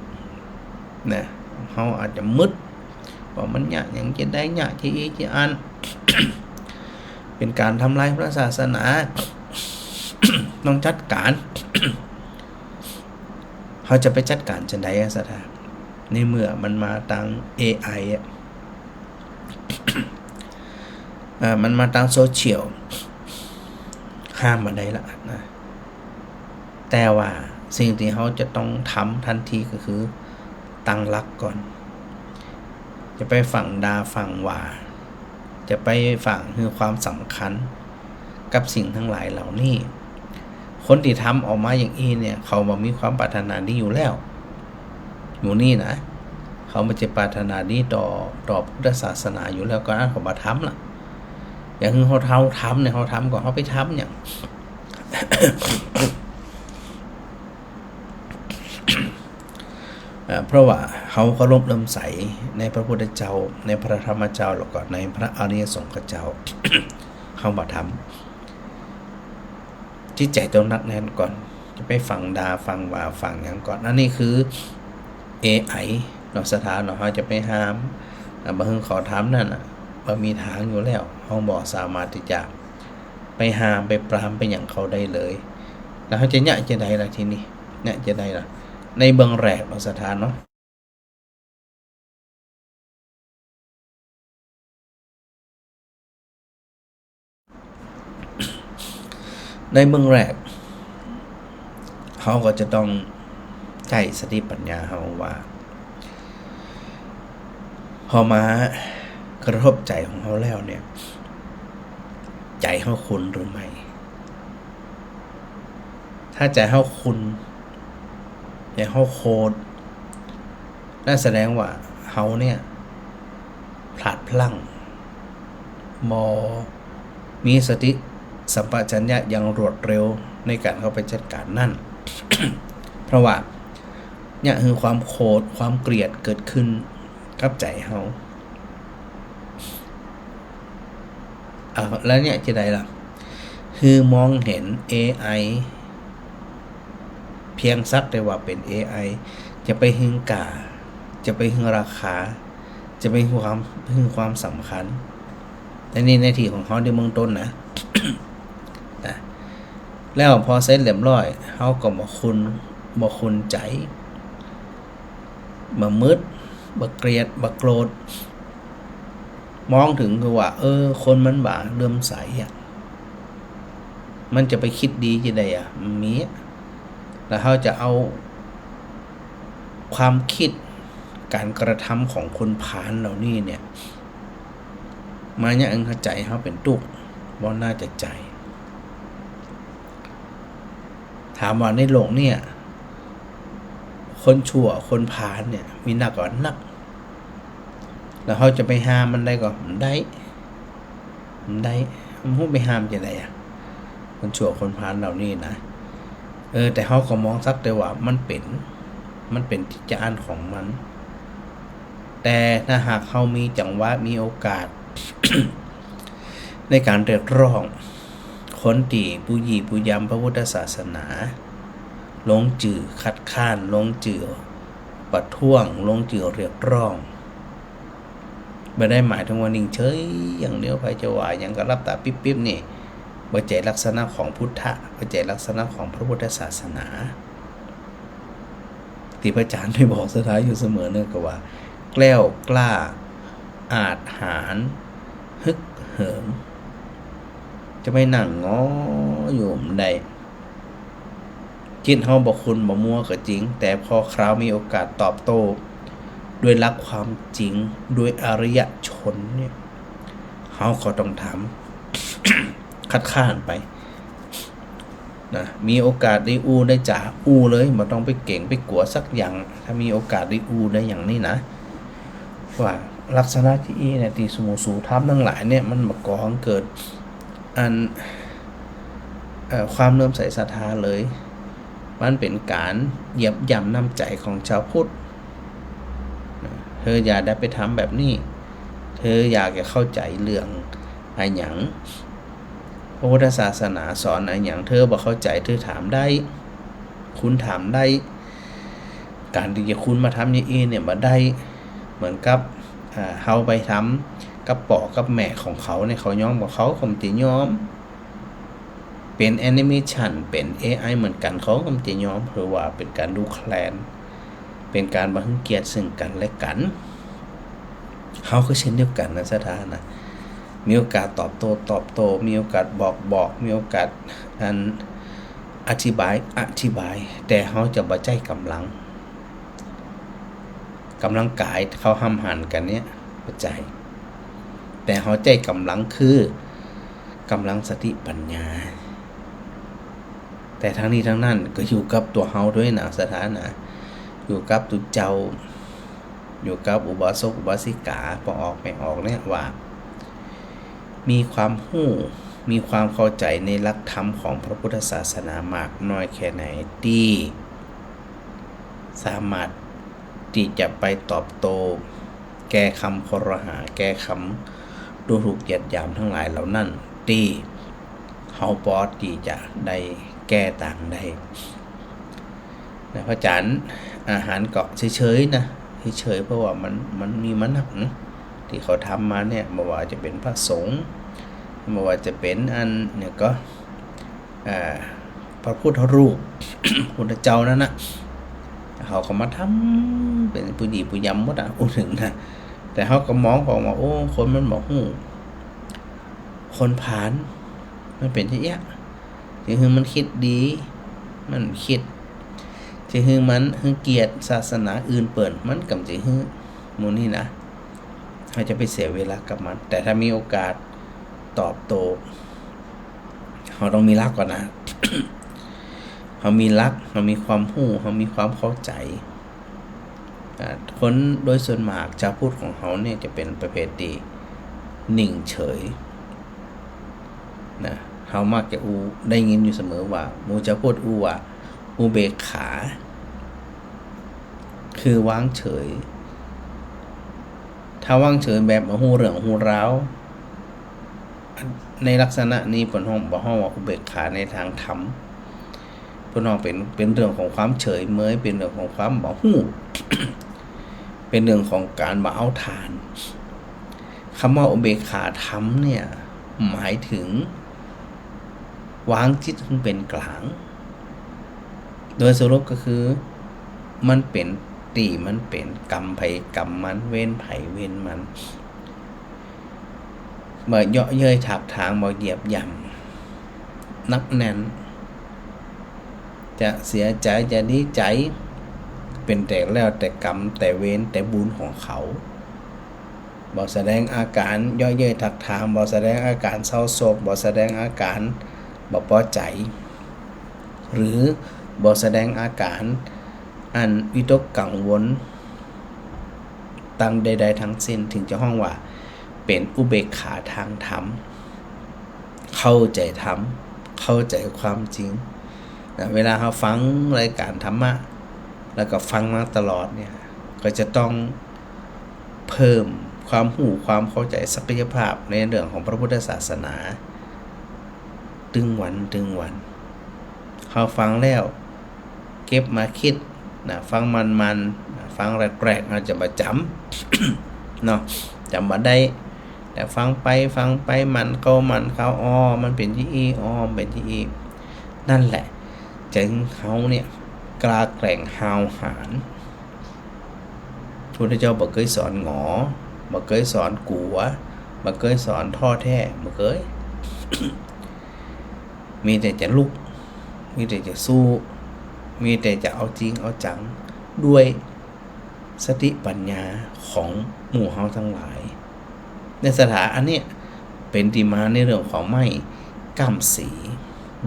นะเฮาอาจจะมึดว่ามันยะอย่างจะได้ยะที่อีที่อัน เป็นการทำลายพระศาสนา ต้องจัดการ เขาจะไปจัดการจังได๋ซะท่าในเมื่อมันมาทาง AI มันมาทางโซเชียล ห้ามมาได้ละนะแต่ว่าสิ่งที่เขาจะต้องทำทันทีก็คือตั้งหลักก่อนจะไปฝังดาฝังว่าจะไปฝังคือความสำคัญกับสิ่งทั้งหลายเหล่านี้คนที่ทำออกมาอย่างนี้เนี่ยเขาบอกมีความปรารถนาดีอยู่แล้วอยู่นี่นะเขาไม่จะปรารถนาดีต่อพุทธศาสนาอยู่แล้วก็นั่นเขามาทำล่ะอย่างเขาทำเนี่ยเขาทำก่อนเขาไปทำอย่าง เพราะว่าเขาเคารพเริ่มใสในพระพุทธเจ้าในพระธรรมเจ้าแล้วก็ในพระอริยสงฆ์เจ้า เขามาทำที่ใจต้องนักแน่นก่อนจะไปฟังดาฟังว่าฟังอย่างก่อนอันนี้คือ AI เราสถานเราจะไปห้ามบางคนขอทำนั่นมันมีทางอยู่แล้วเขาบอกสามารถที่จะไปห้ามไปปรามไปอย่างเขาได้เลยแล้วเขาจะเนี่ยจะได้ละทีนี้เนี่ยจะได้ละในเบื้องแรกเราสถานเนาะในเบื้องแรกเขาก็จะต้องใช้สติปัญญาเขาว่าพอมากระทบใจของเขาแล้วเนี่ยใจเขาคุณหรือไม่ถ้าใจเขาคุณใจเขาโคตรนั่นแสดงว่าเขาเนี่ยพลาดพลั้งมีสติสัมปชัญญะอย่างรวดเร็วในการเข้าไปจัดการนั่น เพราะว่าเนี่ยคือความโคตรความเกลียดเกิดขึ้นกับใจเขาแล้วเนี่ยจะได้ล่ะคือมองเห็น AI เพียงสักแต่ว่าเป็น AI จะไปหึงกาจะไปหึงราคาจะไปหึงความสำคัญแต่นี่ในที่ของเขาในเมืองต้นนะ นะแล้วพอเสร็จเรียบร้อยเขาก็บ่คุณใจบ่มืดบ่เกลียดบ่โกรธมองถึงคือว่าคนมันบ่าเลื่อมใสมันจะไปคิดดีจะได้มีแล้วเขาจะเอาความคิดการกระทำของคนผ่านเหล่านี้เนี่ยมาเนี่ยเข้าใจเขาเป็นตุกว่าน่าจะใจถามว่าในโลกเนี่ยคนชั่วคนผ่านเนี่ยมีหนักกว่านักแล้วเขาจะไปห้ามมันได้ก็มันได้มันพูดไปห้ามจะได้คนชั่วคนผ่านเหล่านี้นะแต่เขาก็มองสักแต่ว่ามันเป็นทิจารของมันแต่ถ้าหากเขามีจังหวะมีโอกาส ในการเรียกร้องคนที่ผู้หยีผู้ยำพระพุทธศาสนาลงจื่อคัดค้านลงจื่อประท้วงลงจื่อเรียกร้องไม่ได้หมายถึงว่านิ่งเฉยอย่างเดียวไปจะว่าอย่างกับรับตาปิ๊บๆนี่บ่ใจลักษณะของพุทธะบ่ใจลักษณะของพระพุทธศาสนาที่พระอาจารย์ได้บอกสุดท้ายอยู่เสมอเนี่ยก็ว่าแกล้วกล้าอาจหาญฮึกเหิมจะไม่นั่งง้ออยู่ใดจิตเฮาบ่คุณบ่มัวก็จริงแต่พอคราวมีโอกาสตอบโต้ด้วยหลักความจริงด้วยอริยชนเนี่ยเฮาก็ต้องทำ คัดค้านไปนะมีโอกาสได้ได้จ่าเลยบ่ต้องไปเก่งไปกลัวสักอย่างถ้ามีโอกาสได้ได้อย่างนี้นะว่าลักษณะที่เนี่ยที่สมุสูทับทั้งหลายเนี่ยมันมาก่อให้เกิดความเริ่มใส่ศรัทธาเลยมันเป็นการเหยียบย่ำน้ำใจของชาวพุทธเธออย่าได้ไปทำแบบนี้เธออยากจะเข้าใจเรื่องอะไรอย่างพระพุทธศาสนาสอนอะไรอย่างเธอบอกเข้าใจเธอถามได้คุณถามได้การที่จะคุณมาทำอย่างนี้เนี่ยมาได้เหมือนกับเขาไปทำกับปอกับแม่ของเขาเนี่ยเขายอมกับเขาคงจะยอมเป็นแอนิเมชันเป็น AI เหมือนกันเขาคงจะยอมเพราะว่าเป็นการดูแคลนเป็นการบังเกียรติซึ่งกันและกันเขาก็เช่นเดียวกันนะสถานะ มีโอกาสตอบโต้มีโอกาสบอกมีโอกาสอธิบายแต่เขาจะบ่ใจกำลังกายเขาห้ามหันกันเนี่ยบ่ใจแต่เขาใจกำลังคือกำลังสติปัญญาแต่ทั้งนี้ทั้งนั้นก็อยู่กับตัวเฮาด้วยนะสถานะอยู่กับตุเจ้าอยู่กับอุบาสกอุบาสิกาพอออกไม่ออกเนี่ยว่ามีความรู้มีความเข้าใจในหลักธรรมของพระพุทธศาสนามากน้อยแค่ไหนที่สามารถที่จะไปตอบโต้แก้คำครหาแก้คำดูถูกเหยียดหยามทั้งหลายเหล่านั้นที่เฮาปอดที่จะได้แก้ต่างได้นะพระอาจารย์อาหารเกาะเฉยๆนะเฉยๆเพราะว่ามันมีมันหนักนะที่เขาทำมาเนี่ยไม่ว่าจะเป็นพระสงฆ์ไม่ว่าจะเป็นเนี่ยก็พระพุทธรูป พุทธเจ้านั่นนะเขาก็มาทำเป็นปุยปุยำหมดอ่ะถึงนะแต่เขาก็มองบอกว่าโอ้คนมันบอกคนผ่านมันเป็นที่ยะที่คือมันคิดดีมันคิดที่คือมันเกียรติศาสนาอื่นเปิดมันกำจิคือมูนี่นะเขาจะไปเสียเวลากับมันแต่ถ้ามีโอกาสตอบโต้เขาต้องมีรักก่อนนะ เขามีรักเขามีความรู้เขามีความเข้าใจคนโดยส่วนมากจะพูดของเขาเนี่ยจะเป็นประเภทดีนิ่งเฉยนะเขามักจะได้ยินอยู่เสมอว่ามูจะพูดว่าอุเบกขาคือวางเฉยถ้าวางเฉยแบบหูเรื่องหูราวในลักษณะนี้เป็นห้องว่าอุเบกขาในทางธรรมเป็นห้องเป็นเรื่องของความเฉยเมยเป็นเรื่องของความบ่ฮู้ เป็นเรื่องของการบ่เอาทานคำว่าอุเบกขาธรรมเนี่ยหมายถึงวางจิตให้เป็นกลางโดยสรุปก็คือมันเป็นมันเป็นกรรมไผกรรมมันเว้นไผเว้นมันบ่เยาะเย้ยถากถางบ่เหยียบย่ำนักแน่นจะเสียใจจะดีใจเป็นแต่แล้วแต่กรรมแต่เวรแต่บุญของเขาบ่แสดงอาการเยาะเย้ยถากถางบ่แสดงอาการเศร้าโศกบ่แสดงอาการบ่พอใจหรือบ่แสดงอาการวิตกกังวลตั้งใดๆทั้งสิ้นถึงจะห้องว่าเป็นอุเบกขาทางธรรมเข้าใจธรรมเข้าใจความจริงเวลาเราฟังรายการธรรมะแล้วก็ฟังมาตลอดเนี่ยก็จะต้องเพิ่มความรู้ความเข้าใจศักยภาพในเรื่องของพระพุทธศาสนาตึงวันเขาฟังแล้วเก็บมาคิดนะฟังมันฟังแปลกๆอาจจะมาจำ เนาะจำมาได้แต่ฟังไปมันเขามันเป็นที่เป็นที่นั่นแหละจึงเขาเนี่ยกล้าแกร่งหาวหาญพุทธเจ้าบ่เคยสอนหงอบ่เคยสอนกลัวบ่เคยสอนท้อแท้บ่เคย มีแต่จะลุกมีแต่จะสู้มีแต่จะเอาจริงเอาจังด้วยสติปัญญาของหมู่เฮาทั้งหลายในสถานอันนี้เป็นที่มาในเรื่องของไม่กำสี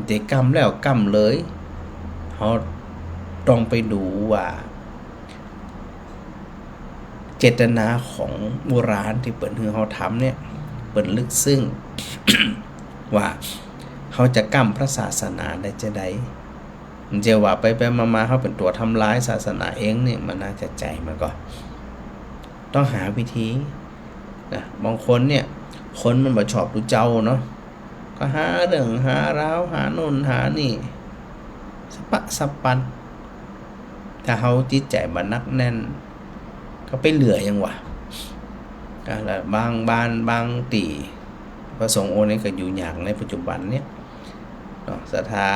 แต่กำแล้วกำเลยเขาต้องไปดูว่าเจตนาของโบราณที่เปิดคือเขาทำเนี่ยเปิดลึกซึ้ง ว่าเขาจะกำพระศาสนาได้จะได้เจว่าไปมาเขาเป็นตัวทำร้ายศาสนาเองเนี่ยมันน่าจะใจมันก็ต้องหาวิธีนะบางคนเนี่ยคนมันบ่ชอบดูเจ้าเนาะก็หาเรื่องหาราวหาโน่นหานี่สปะสปันถ้าเขาจิตใจมันนักแน่นก็ไปเหลือยังวะแล้วบางบ้านบางตีพระสงฆ์องค์นี้ก็อยู่อย่างในปัจจุบันเนี่ยเนาะศรัทธา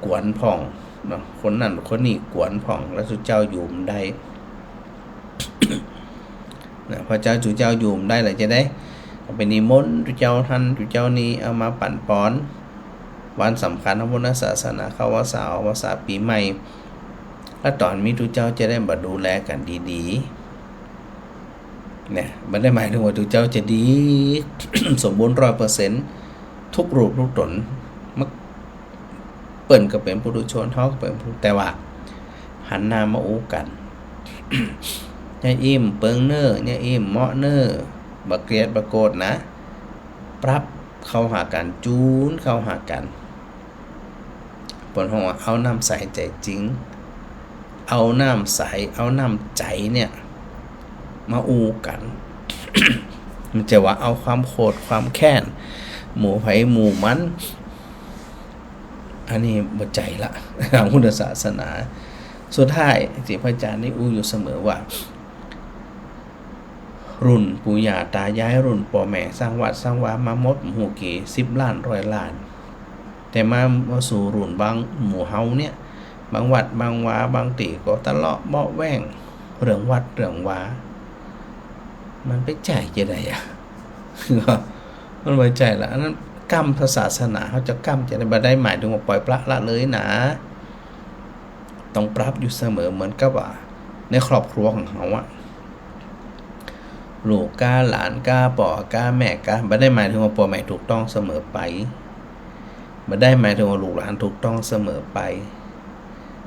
กวนผ่องเนาะคนนั้นคนนี้กวนผ่องแล้วสุเจ้าอยู่มได้ นะพระเจ้าจุเจ้าอยู่มได้เลยจะได้ เป็นนิมนต์ทุเจ้าท่านทุเจ้านี้เอามาปั่นป้อนวันสำคัญของพุทธศาสนาเข้าว่าสาปีใหม่แล้วตอนมีทุเจ้าจะได้มาดูแลกันดีๆเนี่ยมันได้หมายถึงว่าทุเจ้าจะดี สมบูรณ์100%ทุกรูปทุกตนมักเปิ่นก็เป็นปุถุชนเฮาก็เป็นแต่ว่าหันหน้ามาอู้กัน อย่าอิ่มเปิงเน้ออย่าอิ่มเหมาะเน้อบักเกลียดบักโกรธนะปรับเข้าหากันจูนเข้าหากันผลของว่าเอาน้ำใสใจจริงเอาน้ำใสเอาน้ำใจเนี่ยมาอูกัน มันจะว่าเอาความโกรธความแค้นหมู่ไผหมู่มันอันนี้บ่ใจละทางพุทธศาสนาสุดท้ายที่พระอาจารย์ได้อู้อยู่เสมอว่ารุ่นปู่ย่าตายายรุ่นพ่อแม่สร้างวัดสร้างวามาหมดหูกี่10 ล้าน100 ล้านแต่มาสู่รุ่นบางหมู่เฮาเนี่ยบางวัดบางวาบางตีก็ตะเลาะเบาะแว้งเรื่องวัดเรื่องวามันไปใจจะได้อะ มันไว้ใจละอันนั้นกรรมศาสนาเขาจะกรรมจะได้บ่ได้หมายถึงว่าปล่อยปละละเลยนะต้องปรับอยู่เสมอเหมือนกับว่าในครอบครัวของเขาอะลูกกาหลานกาป่อกาแม่กาบ่ได้หมายถึงว่าพ่อแม่ถูกต้องเสมอไปบ่ได้หมายถึงว่าลูกหลานถูกต้องเสมอไป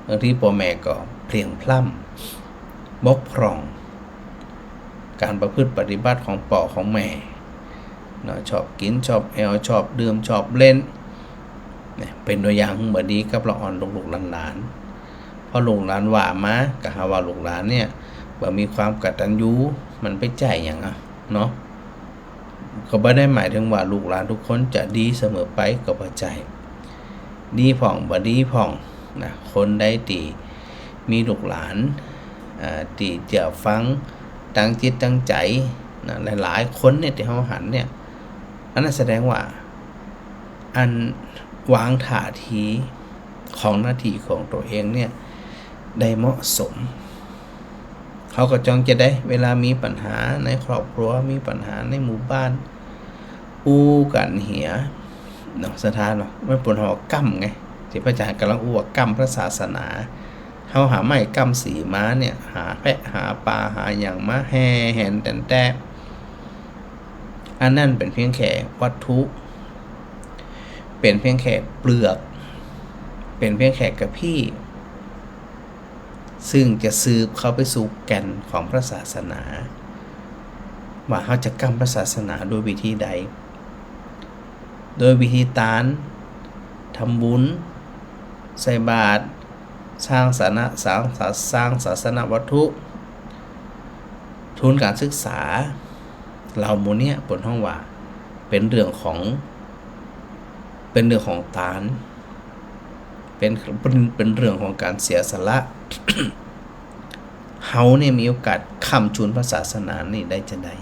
บางทีพ่อแม่ก็เพลียงพล่ำบกพร่องการประพฤติปฏิบัติของพ่อของแม่เนาะชอบกินชอบแอลชอบดื่มชอบเล่นเนี่ยเป็นตัวอย่างบ่ดีกับละอ่อนลูกๆหลานๆพอลูกหลานว่ามาก็หาว่าลูกหลานเนี่ยบ่มีความกตัญญูมันไปใจหยังอ่ะเนาะก็บ่ได้หมายถึงว่าลูกหลานทุกคนจะดีเสมอไปก็บ่ใจดีพ่องบ่ดีพ่องนะคนใดที่มีลูกหลานที่จะฟังตั้งจิตตั้งใจนะหลายๆคนเนี่ยที่เฮาหันเนี่ยอันนั้นแสดงว่าอันวางท่าทีของหน้าที่ของตัวเองเนี่ยได้เหมาะสมเขาก็จ้องจะได้เวลามีปัญหาในครอบครัวมีปัญหาในหมู่บ้านอู้กันเหียเนาะสถานเนาะมันปนหอกรรมไงที่พระอาจารย์กำลังอู้ว่ากรรมพระศาสนาเฮาหาไม้กรรมสีม้าเนี่ยหาแพะหาปลาหาอย่างมาแห่แหนแต่อันนั้นเป็นเพียงแค่วัตถุเป็นเพียงแค่เปลือกเป็นเพียงแค่กระพี้ซึ่งจะสืบเข้าไปสู่แก่นของพระศาสนาว่าเขาจะกรรมพระศาสนาโดยวิธีใดโดยวิธีตานทำบุญใส่บาตรสร้างศาสนวัตถุทุนการศึกษาเหล่าหมู่เนี่ยบนห้องว่าเป็นเรื่องของตานเป็นเรื่องของการเสียสละ เฮาเนี่ยมีโอกาสค้ำจุนพระศาสนานี่ได้จะได้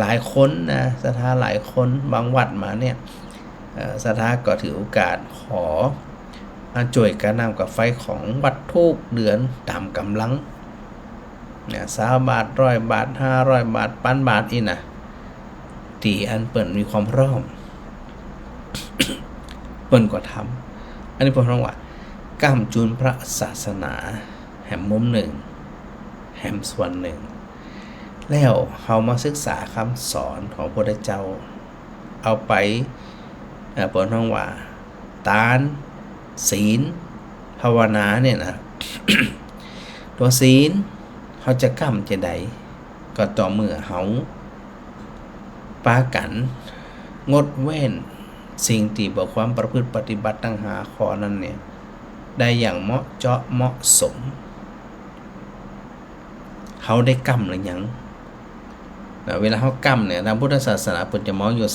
หลายคนนะศรัทธาหลายคนบางวัดมาเนี่ยศรัทธาก็ถือโอกาสขอช่วยกันนำกับไฟของวัดทุกเดือนตามกำลังเนี่ย20 บาท100 บาท500 บาท1,000 บาทอีนะที่อันเปิ่นมีความพร้อม เปิ่นก็ทำอันนี้เพราะว่ากำจุนพระศาสนาแห่งมุมหนึ่งแห่งส่วนหนึ่งแล้วเขามาศึกษาคำสอนของพระพุทธเจ้าเอาไปเปิดห้องว่าทานศีลภาวนาเนี่ยนะ ตัวศีลเขาจะกำจะใดก็ต่อเมื่อเขาปากันงดเว้นสิ่งที่บอกความประพฤติปฏิบัติตั้งหาข้อนั้นเนี่ยได้อย่างเหมาะเจาะเหมาะสมเขาได้กำหรือยังเวลาเขากำเนี่ยทางพุทธศาสนาเปิดจะมองอยู่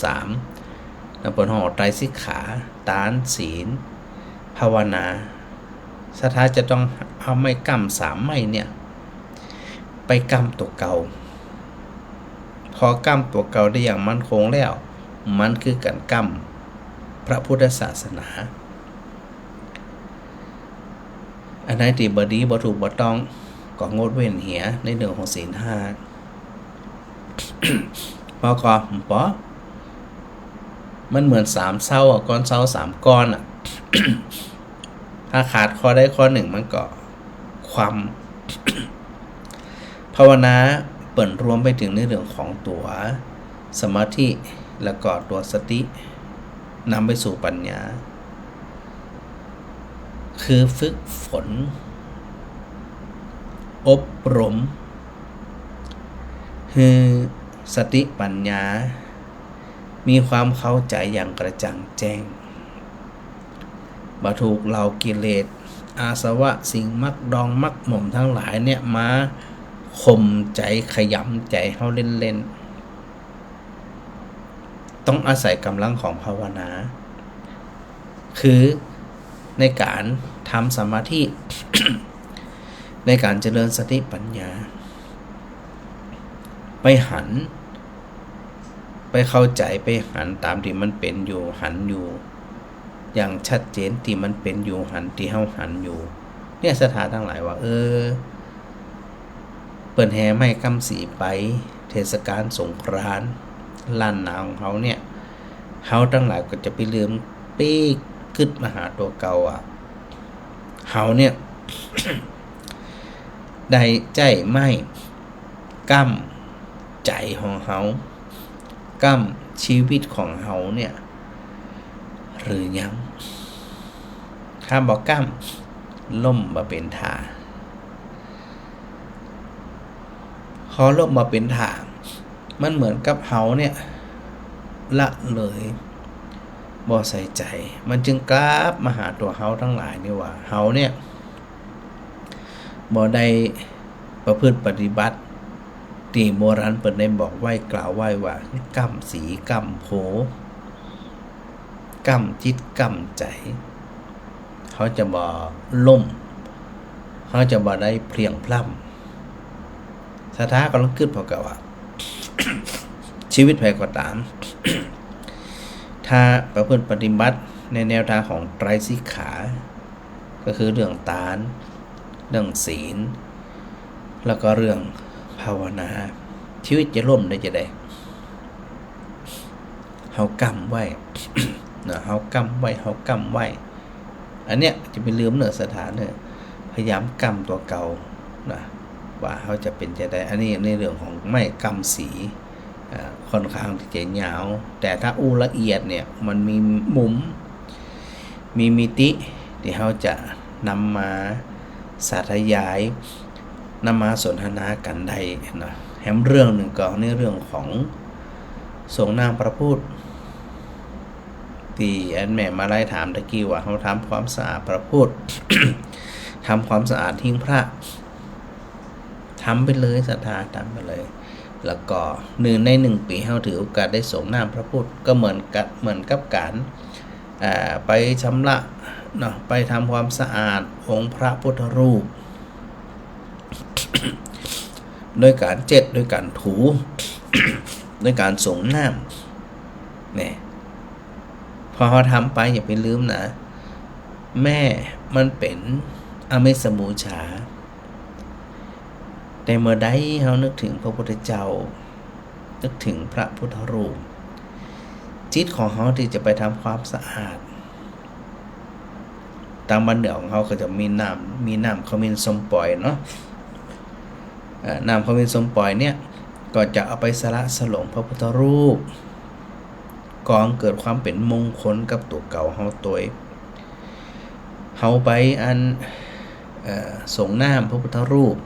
3นะเปิดห่อไตรสิกขาทานศีลภาวนาศรัทธาจะต้องเอาไม้กำ3 ไม้เนี่ยไปกำตัวเก่าพอกำตัวเก่าได้อย่างมั่นคงแล้วมันคือการกำพระพุทธศาสนาอันไหนที่บ่ดีบ่ถูกบ่ต้องก็งดเว้นเหียในเรื่องของศีล พอก่อนปอมันเหมือน3เศร้าอ่ะก้อนเศร้า3ก้อนอ่ะ ถ้าขาดข้อได้ข้อหนึ่งมันก็ความภาวนาเปิดรวมไปถึงในเรื่องของตัวสมาธิแล้วก็ตัวสตินำไปสู่ปัญญาคือฝึกฝนอบรมคือสติปัญญามีความเข้าใจอย่างกระจ่างแจ้งบ่ถูกเหล่ากิเลสอาสวะสิ่งมักดองมักหม่มทั้งหลายเนี่ยมาข่มใจขยำใจเฮาเล่นๆต้องอาศัยกำลังของภาวนาคือในการทำสมาธิ ในการเจริญสติปัญญาไปหันไปเข้าใจไปหันตามที่มันเป็นอยู่หันอยู่อย่างชัดเจนที่มันเป็นอยู่หันที่เฮาหันอยู่เนี่ยสถานทั้งหลายว่าเปิดแห่ไม้กำสีไปเทศกาลสงกรานต์ล้านนาของเขาเนี่ยเฮาทั้งหลายก็จะไปลืมปีกกึดมาหาตัวเก่าอ่ะเฮาเนี่ย ได้ใจไม่กั้มใจของเฮากั้มชีวิตของเฮาเนี่ยหรือยังข้าบอกกั้มล่มมาเป็นทาขอล่มมาเป็นทามันเหมือนกับเฮาเนี่ยละเลยบ่ใส่ใจมันจึงกลับมาหาตัวเฮาทั้งหลายนี่ว่าเฮาเนี่ยบ่ได้ประพฤติปฏิบัติที่โบราณเปิดได้บอกไว้กล่าวไว้ว่ากรรมสีกรรมโผกรรมจิตกรรมใจเขาจะบ่ล่มเขาจะบ่ได้เพลียงพล่ำสถาก็ต้องขึ้นพอกับว่า ชีวิตใครก็ตาม ถ้าประพฤติปฏิบัติในแนวทางของไตรสิกขาก็คือเรื่องทานเรื่องศีลแล้วก็เรื่องภาวนาชีวิตจะล่มได้จะได้เฮากำไว้ นะเฮากำไว้เฮากำไว้อันเนี้ยจะไปลืมเนื้อสถานเนี่ยพยายามกำตัวเก่านะว่าเขาจะเป็นจะได้อันนี้ในเรื่องของไม่กำสีค่อนข้างที่จะยาวแต่ถ้าอู้ละเอียดเนี่ยมันมีมุมมีมิติที่เขาจะนำมาสาธยายนำมาสนทนากันได้นะแถมเรื่องหนึ่งก็ในเรื่องของทรงนามพระพุทธที่อันแม่มาไล่ถามตะกี้ว่าเขาทำความสะอาดพระพุทธ ทำความสะอาดทิ้งพระทำไปเลยศรัทธาทำไปเลยแล้วก็ใน1 ปีเขาถือโอกาสได้ส่งน้ำพระพุทธก็เหมือนกับการไปชำระเนาะไปทำความสะอาดองค์พระพุทธรูป โดยการเจ็ดโดยการถู โดยการส่งน้ำเนี่ยพอเขาทำไปอย่าไปลืมนะแม่มันเป็นอเมสมูชาแต่เมื่อใดเขานึกถึงพระพุทธเจ้านึกถึงพระพุทธรูปจิตของเขาที่จะไปทำความสะอาดตามบันเดียวของเขาก็จะมีน้ำขมิ้นส้มปล่อยเนาะน้ำขมิ้นส้มปล่อยเนี่ยก็จะเอาไปสละสลงพระพุทธรูปก่อเกิดความเป็นมงคลกับตัวเก่าเฮาตัวเฮาไปอันส่งน้ำพระพุทธรูป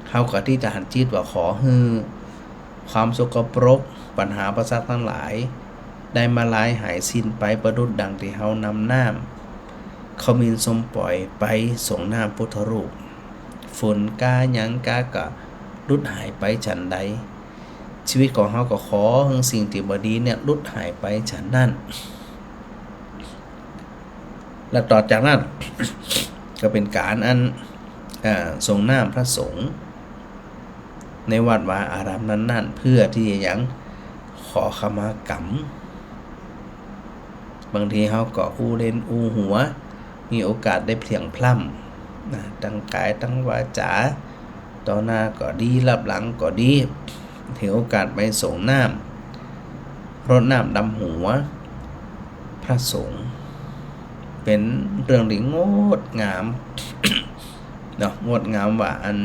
เฮาก็ที่จะหันจิตว่าขอให้ความสกปรกปัญหาประสาททั้งหลายได้มาลายหายสิ้นไปประดุจดังที่เฮานำน้ำขมิ้นส้มปล่อยไปส่งน้ำพุทธรูปฝุ่นกาหยังกากะรุดหายไปฉันใดชีวิตของเฮาก็ขอให้สิ่งที่บ่ดีเนี่ยรุดหายไปฉันนั้นและต่อจากนั้น ก็เป็นการส่งน้ำพระสงฆ์ในวัดวาอารามนั้นๆเพื่อที่จะยังขอขมากรรมบางทีเฮาก็อู้เล่นอู้หัวมีโอกาสได้เพลียงพล่ำนะทั้งกายทั้งวาจาต่อหน้าก็ดีรับหลังก็ดี ถือโอกาสไปส่งน้ำรดน้ำดำหัวพระสงฆ์เป็นเรื่องที่งดงาม เนาะงดงามว่าอัน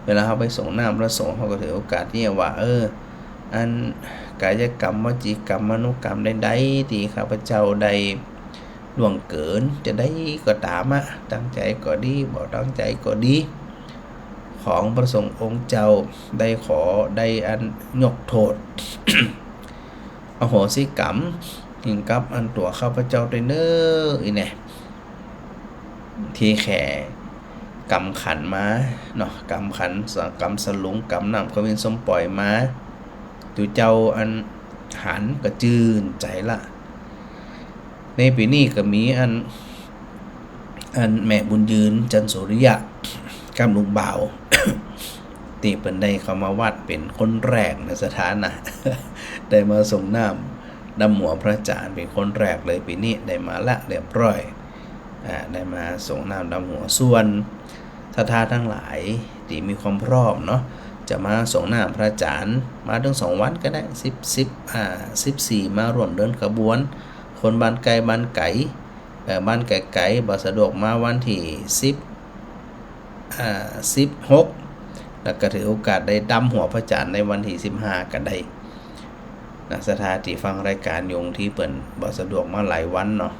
เวลาเขาไปส่งน้ำพระสงฆ์เขาก็ถือโอกาสที่ว่าอันกายกรรมวจีกรรมมโนกรรมใดๆที่ข้าพเจ้าได้ล่วงเกินจะได้ก็ตามตั้งใจก็ดีบ่ตั้งใจก็ดีของพระสงฆ์องค์เจ้าได้ขอได้อันยกโทษ อโหสิกรรมถึงกับอันตัวข้าพเจ้าได้เน้ออีเนี่ยที่แข่กำขันมาเนาะกำขันกำสลุงกำนำก็เป็นสมปล่อยมาตัวเจ้าอันหันก็จื่นใจละในปีนี้ก็มีอันแม่บุญยืนจันสุริยะกำลุงบ่าว ตีเป็นได้เข้ามาวัดเป็นคนแรกในสถานะ ได้มาส่งน้ำดำหัวพระอาจารย์เป็นคนแรกเลยปีนี้ได้มาละเรียบร้อยได้มาส่งน้ำดำหัวส่วนศรัทธาทั้งหลายที่มีความพร้อมเนาะจะมาส่งน้ำพระอาจารย์มาถึง2 วันก็ได้14มาร่วมเดินขบวนคนบ้านไกลบ้านไก่บ้านไก่บ่สะดวกมาวันที่16แล้วก็ถือโอกาสได้ดำหัวพระอาจารย์ในวันที่15ก็ได้นะสถานที่ฟังรายการยงที่เปิ่นบ่สะดวกมาหลายวันเนาะ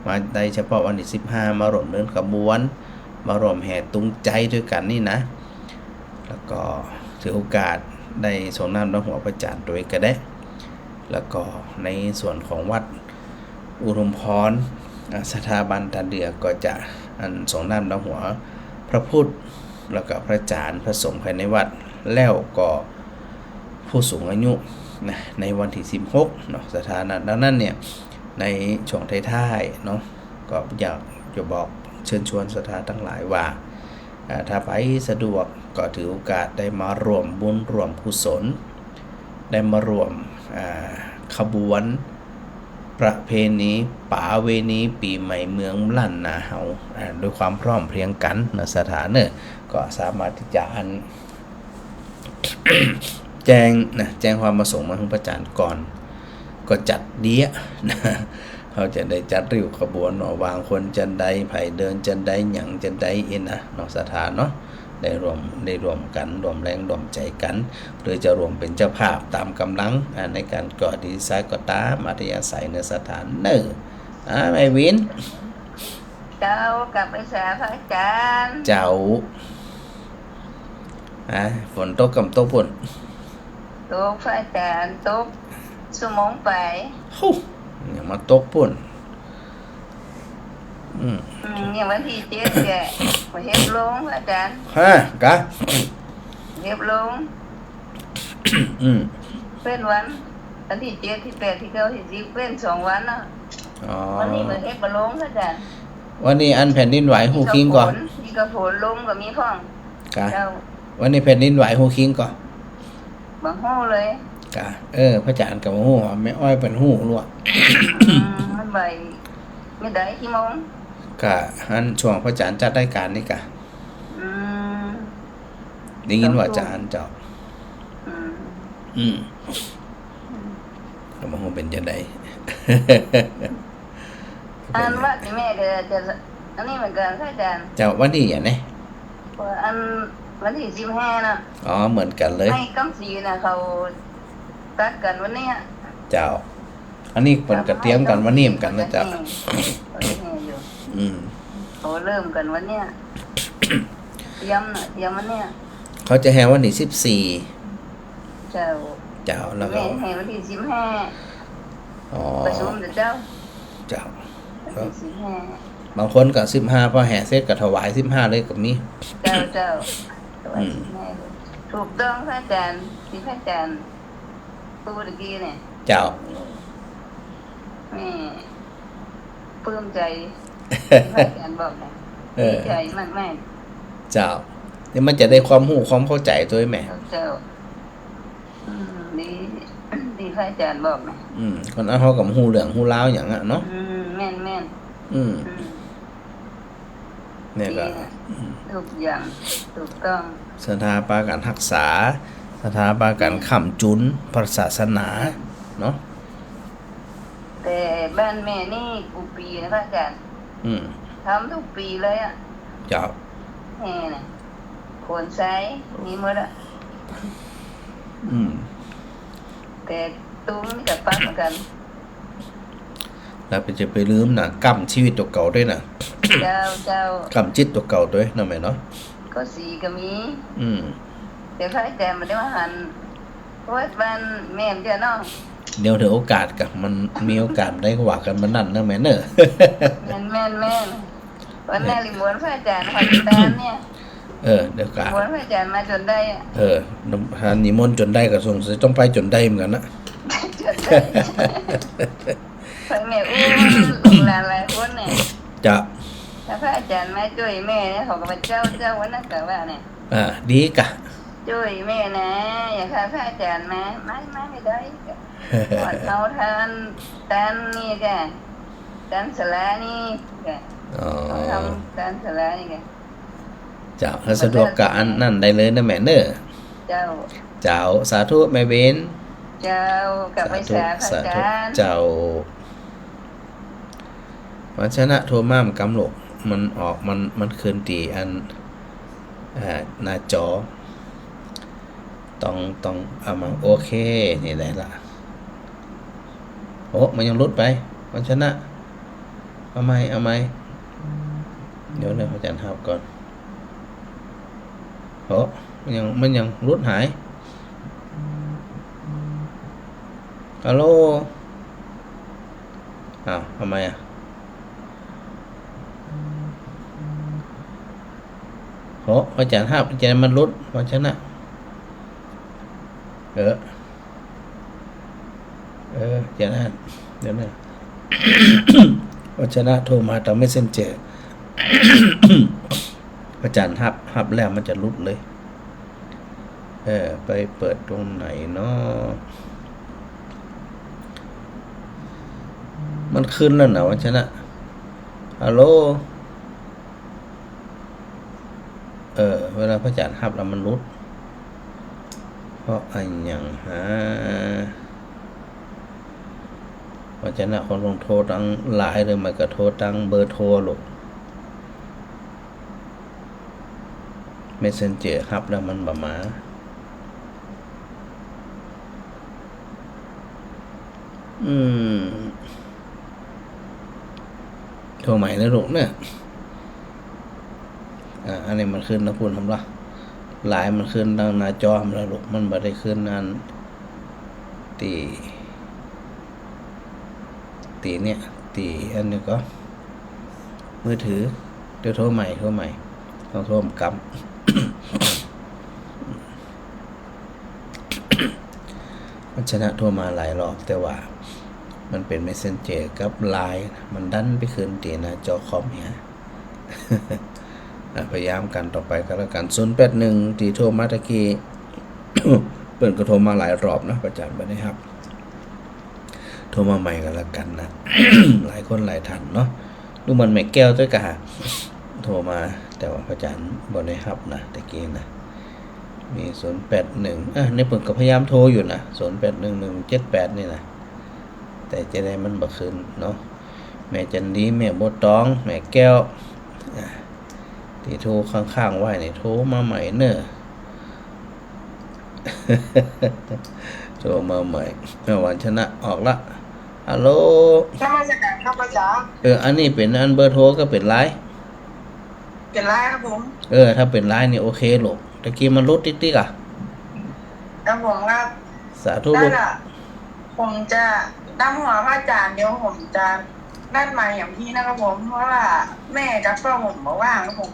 มาได้เฉพาะวันที่15มาร่วมเดินขบวนมาร่วมแห่ตุงใจด้วยกันนี่นะแล้วก็ถือโอกาสได้ส่งน้ำดำหัวพระอาจารย์ด้วยก็ได้แล้วก็ในส่วนของวัดอุทุมพรสถาบันตาเดือก็จะส่งน้ำดำหัวพระพุทธแล้วก็พระอาจารย์พระสงฆ์ภายในวัดแล้วก็ผู้สูงอายุนะในวันที่16เนาะสถานะดังนั้นเนี่ยในช่วงท้ายๆเนาะก็อยากจะบอกเชิญชวนศรัทธาทั้งหลายว่าถ้าไปสะดวกก็ถือโอกาสได้มารวมบุญรวมกุศลได้มารวมขบวนประเพณีป่าเวณีปีใหม่เมืองลั่นนาเฮาด้วยความพร้อมเพรียงกันนะสถานเนี่ยก็สามารถที่จะ แจ้งความประสงค์มาถึงพระอาจารย์ก่อนก็จัดเดี้ยนะเขาจะได้จัดริ้วขบวนเนาะวางคนจันใดไผเดินจันใดหยังจันใดเอ็นนะเนาะสถานเนาะได้รวมกันรวมแรงรวมใจกันหรือจะรวมเป็นเจ้าภาพตามกำลังในการก่อดีไซน์ก็ตามอัธยาศัยในสถานเนอไอ้วินเจ้ากับไปสาพระอาจารย์เจ้าฝนตกกับตกฝนตกพระอาจารย์ตกชั่วโมงไปอย่ามาตกปุ่นอย่างวันที่7แกมาเฮ็ดลงพระอาจารย์กะเฮ็ดลงเป็นวันที่7ที่8ที่9ที่10เป็น2 วันเนาะวันนี้มาเฮ็ดบ่ลงพระอาจารย์วันนี้อันแผ่นดินไหวฮู้คิงก่อนมีกระฝนลงก็มีพ้องกะวันนี้แผ่นดินไหวฮู้คิงก่อนบ่ฮู้เลยกะพระอาจารย์ก็บ่ฮู้ว่าแม่อ้อยเป็นฮู้รั่วมันใบไม่ได้กี่โมงกะอันช่วงพระอาจารย์จัดรายการนี่กะได้ยินว่าอาจารย์เจ้าก็บ่ฮู้เป็นจังได๋ว่าที่แม่ก็จะอันนี้เหมือนกันค่ะอาจารย์เจ้าวันที่หยังไงวันที่15น่ะเหมือนกันเลยให้กำสีน่ะเขาตัดกันวันนี้เจ้าอันนี้เพิ่นก็เตรียมกันวันนี้เหมือนกันนะเจ้าเขาเริ่มกันวันนี้เตรียมวันนี้เขาจะแห่วันที่14เจ้าแล้วก็แห่วันที่15ประชุมเจ้าบางคนก็15พอแห่เสร็จก็ถวาย15เลยก็มีเจ้าถวาย15ถูกต้องพระอาจารย์ที่พระอาจารย์พูดเมื่อกี้เนี่ยเจ้าแม่ปลื้มใจพระอาจารย์บอกนะดีใจมากๆเจ้านี่มันจะได้ความรู้ความเข้าใจตัวแม่เจ้าดีพระอาจารย์บอกนะคนนั้นเขากับฮู้เรื่องฮู้ราวหยังอ่ะเนาะแม่นเนี่ยก็ทุกอย่างถูกต้องศรัทธาปาการรักษา สถาบันการค้ำจุนพระศาสนาเนาะ แต่บ้านแม่นี่กูปีนะพระอาจารย์ อืม ทำทุกปีเลยอ่ะ เจ้า แม่น่ะโคนไซนี่หมดอ่ะ อืม แต่ตุ้มนี่กับปักเหมือนกัน แล้วไปจะไปลืมนะกรรมชีวิตตัวเก่าด้วยนะ เจ้าก รรมจิตตัวเก่าด้วยนะแม่เนาะ ก็สีก็มี อืม แต่พระอาจารย์มันได้มาหันเพราะว่าบ้านแม่มันจะน้อง เดี๋ยวโอกาสกับมันมีโอกาสได้ก็ว่ากันมันนั่นนะแม่เนอะ แม่นวันนี้ลิมวนพระอาจารย์หันตามเนี่ย เดี๋ยวกะ ลิมวนพระอาจารย์มาจนได้อ่ะ ทานนิมนต์จนได้ก็สงสัยต้องไปจนได้เหมือนกันนะ จนได้พระแม่อู้ลูกหลานหลายคนเนี่ย จะ ถ้าพระอาจารย์มาช่วยแม่เนี่ยเขาก็มาเจ้าวันนั้นก็ว่าเนี่ย ดีกะ ช่วยแม่นะอย่าฆ่าพระอาจารย์นะไม่ได้ก่อนเอาทานนี่แกทานสลานี่แก อ๋อ เขาทำทานสลานี่แก จะถ้าสะดวกกะอันนั่นได้เลยนะแม่เนอะ เจ้า เจ้าสาธุแม่เบน เจ้ากับไปสาพระอาจารย์ เจ้าวันชนะโทรมามกำหลกมันออกมันคืนตีอันหน้าจอต้องเอามาโอเคนี่ได้ละโอ้มันยังรุดไปวันชนะเอาไหมเดี๋ยวอาจารย์ทับก่อนโอ้มันยังรุดหายฮัลโหลทำไมโอ้อาจารย์ทับอาจารย์มันรุดวันชนะอาจารย์เดี๋ยวนะ วันชนะโทรมาแต่ไม่เซ็นเจอ อาจารย์ฮับแล้วมันจะรุดเลยไปเปิดตรงไหนเนาะมันขึ้นแล้วนะวันชนะฮัลโหลเวลาพระอาจารย์ฮับแล้วมันรุดเพราะอันอย่างวันชนะคนลงโทรตั้งหลายเลยมันก็โทรตั้งเบอร์โทรหรอกMessenger ครับแล้วมันบ่มาโทรใหม่นะลูกเนี่ยอันนี้มันขึ้นนะพูดทำละหลายมันขึ้นดังหน้าจอมันแล้วลูกมันบ่ได้ขึ้นอันตีเนี่ยตีอันนี้ก็มือถือเดี๋ยวโทรใหม่ต้องโทรกำมันชนะโทรมาหลายรอบแต่ว่ามันเป็น Messenger กับ Line มันดันไปคืนตีหน้าจอคอมเนี่ย พยายามกันต่อไปก็แล้วกัน081ที่โทรมาตะกี้ เปิดก็โทรมาหลายรอบนะประจันบัดนี้ครับโทรมาใหม่กันแล้วกันนะ หลายคนหลายท่านเนาะดูมันแม่แก้วด้วยกะโทรมาแต่ว่าประจันบ่ได้รับนะตะกี้นะมี081ในเปิดก็พยายามโทรอยู่นะ081178นี่นะแต่จะได้มันบ่ขึ้นเนาะแม่จันดีแม่บ่ตองแม่แก้วที่โทรข้างๆไว้นี่โทรมาใหม่เนอะ โทรมาใหม่เมื่อวันชนะออกละฮัลโหล ถ้ามาจากไหนครับอาจารย์ อันนี้เป็นอันเบอร์โทรก็เป็นไลน์ เป็นไรครับผม ถ้าเป็นไลน์นี่โอเคลูกตะกี้มันรุดติ๊กๆครับผมครับ สาธุ ได้ ลูก ละผมจะตั้งหัวพระอาจารย์เดี๋ยวผมจะนัดมาอย่างพี่นะครับผมเพราะว่าแม่กับพ่อผมบอกว่างครับผม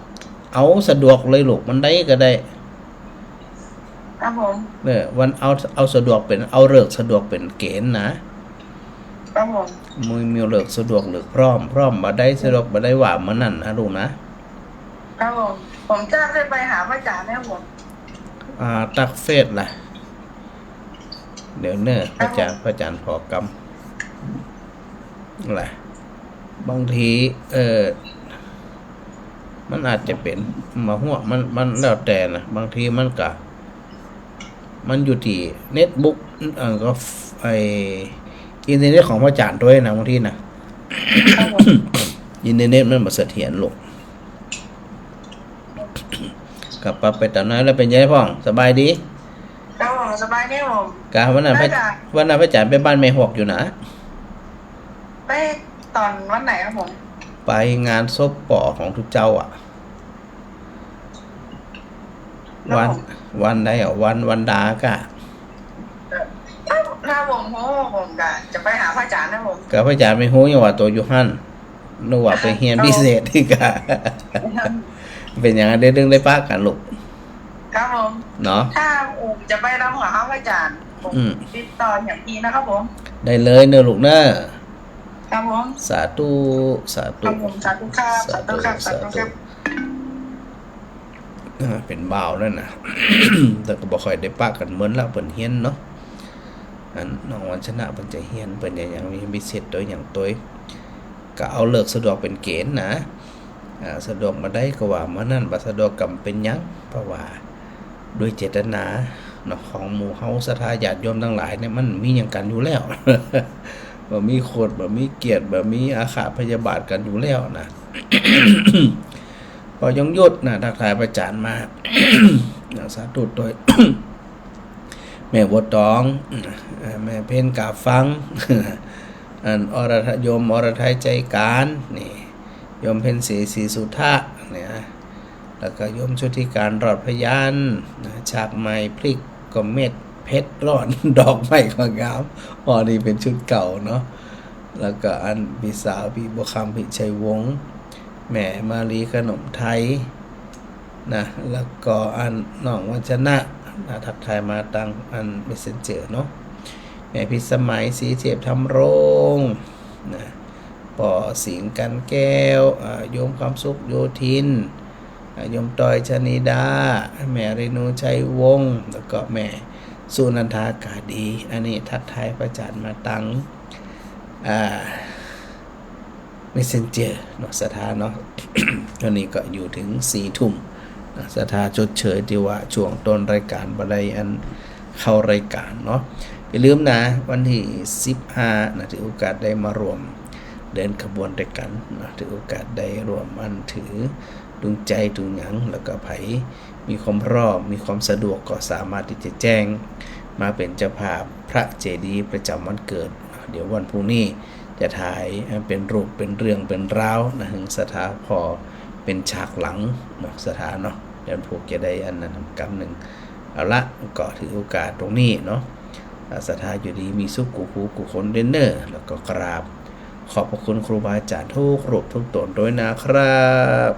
เอาสะดวกเลยลูกมันได้ก็ได้ ครับผม วันเอาสะดวกเป็นเอาเลิกสะดวกเป็นเกณฑ์นะครับ ผม มีเลิกสะดวกหรือพร้อมบ่ได้สะดวกบ่ได้ว่ามันนั่นนะลูกนะครับ ผมจะไปหาพระอาจารย์นะครับผม ตักเฟซล่ะเดี๋ยวพระอาจารย์พอกรรมอะไรบางทีมันอาจจะเป็นมาหัวมันแล้วแต่นะบางทีมันก็ มันอยู่ที่เน็ตบุ๊กก็ไออินเทอร์เน็ตของพระอาจารย์ด้วยนะบางทีนะครับ ผม อินเทอร์เน็ตมันบ่เสถียรลูกกลับไปตอนนั้นแล้วเป็นยังไงพ่องสบายดี ครับผมสบายดีผม กาวันนั้นพระอาจารย์ไปบ้านแม่หอกอยู่นะ ไปตอนวันไหนครับผม ไปงานศพปอของทุกเจ้าอ่ะ วันใดอ่ะวันดากะ ถ้าผมจะไปหาพระอาจารย์นะผม กับพระอาจารย์ไม่ฮู้ยังว่าตัวอยู่หั่นนึกว่าไปเรียนพิเศษที่กะ เป็นอย่างนั้นได้เรื่องได้ปะกันลูก ครับผม เนาะ ถ้าผมจะไปรับหาพระอาจารย์ผมติดต่ออย่างนี้นะครับผม ได้เลยเนอะลูกเนอะ ครับผม สาธุสา ค ธุ รับผมสาธุครับสาธุครับสาธุครับ เป็นบ่าวนั่นน่ะ แต่ก็บ่ค่อยได้ปะกันเหมือนละเพิ่นเฮียนเนาะอันน้องวันชนะเพิ่นจะเฮียนเพิ่นอย่างมีพิเศษตัวอย่างตัวก็เอาเลิกสะดวกเป็นเกณฑ์นะสะดวกมาได้ก็ว่ามานั่นบ่สะดวกกำเป็นหยังเพราะว่าด้วยเจตนาเนาะของหมู่เฮาศรัทธาญาติโยมทั้งหลายเนี่ยมันมีหยังกันอยู่แล้ว บ่มีโคตรบ่มีเกียรติบ่มีอาฆาตพยาบาทกันอยู่แล้วนะ พอยงยุดนะทักทายประจานมา สาธุโดย แม่บัวตองแม่เพ่นกาฟัง อันอรทโยมอรทัยใจการนี่โยมเพ่นศรีศรีสุธาเนี่ยแล้วก็โยมชุติการรอดพยานฉากไม้พริกก็เม็ดเพชรร้อน ดอกไม้ก็งามอ๋อนี่เป็นชุดเก่าเนาะแล้วก็อันพี่สาวพี่บัวคำพี่ชัยวงศ์แม่มาลีขนมไทยนะแล้วก็อันน้องวัชนะทักทายมาตังอันเมสเซนเจอร์เนาะแม่พิสมัยสีเจ็บทำโรงนะปอสิงกันแก้วโยมความสุขโยทินโยมตอยชนิดาแม่เรนูชัยวงศ์แล้วก็แม่สุนันทากาดีอันนี้ทักทายประจานมาตังเมสเซนเจอร์เนาะสถานเนาะ ตอนนี้ก็อยู่ถึง4 ทุ่มสถาจดเฉยที่ว่าช่วงต้นรายการบันไดอันเข้ารายการเนาะอย่าลืมนะวันที่15นะถือโอกาสได้มารวมเดินขบวนด้วยกันนะถือโอกาสได้รวมอันถือดวงใจดวงหยังแล้วก็ไผมีความพร้อมมีความสะดวกก็สามารถที่จะแจ้งมาเป็นเจ้าภาพพระเจดีย์ประจำวันเกิดเดี๋ยววันพรุ่งนี้จะถ่ายเป็นรูปเป็นเรื่องเป็นราวนะถึงสถาพอเป็นฉากหลังเนาะสถานเนาะเดี๋ยวพวกจะได้อันนั้นกำหนึ่งเอาละก็ถือโอกาสตรงนี้เนาะสถาอยู่ดีมีสุขกุคนเดนเนอร์แล้วก็กราบขอบพระคุณครูบาอาจารย์ทุกรูปทุกตนด้วยนะครับ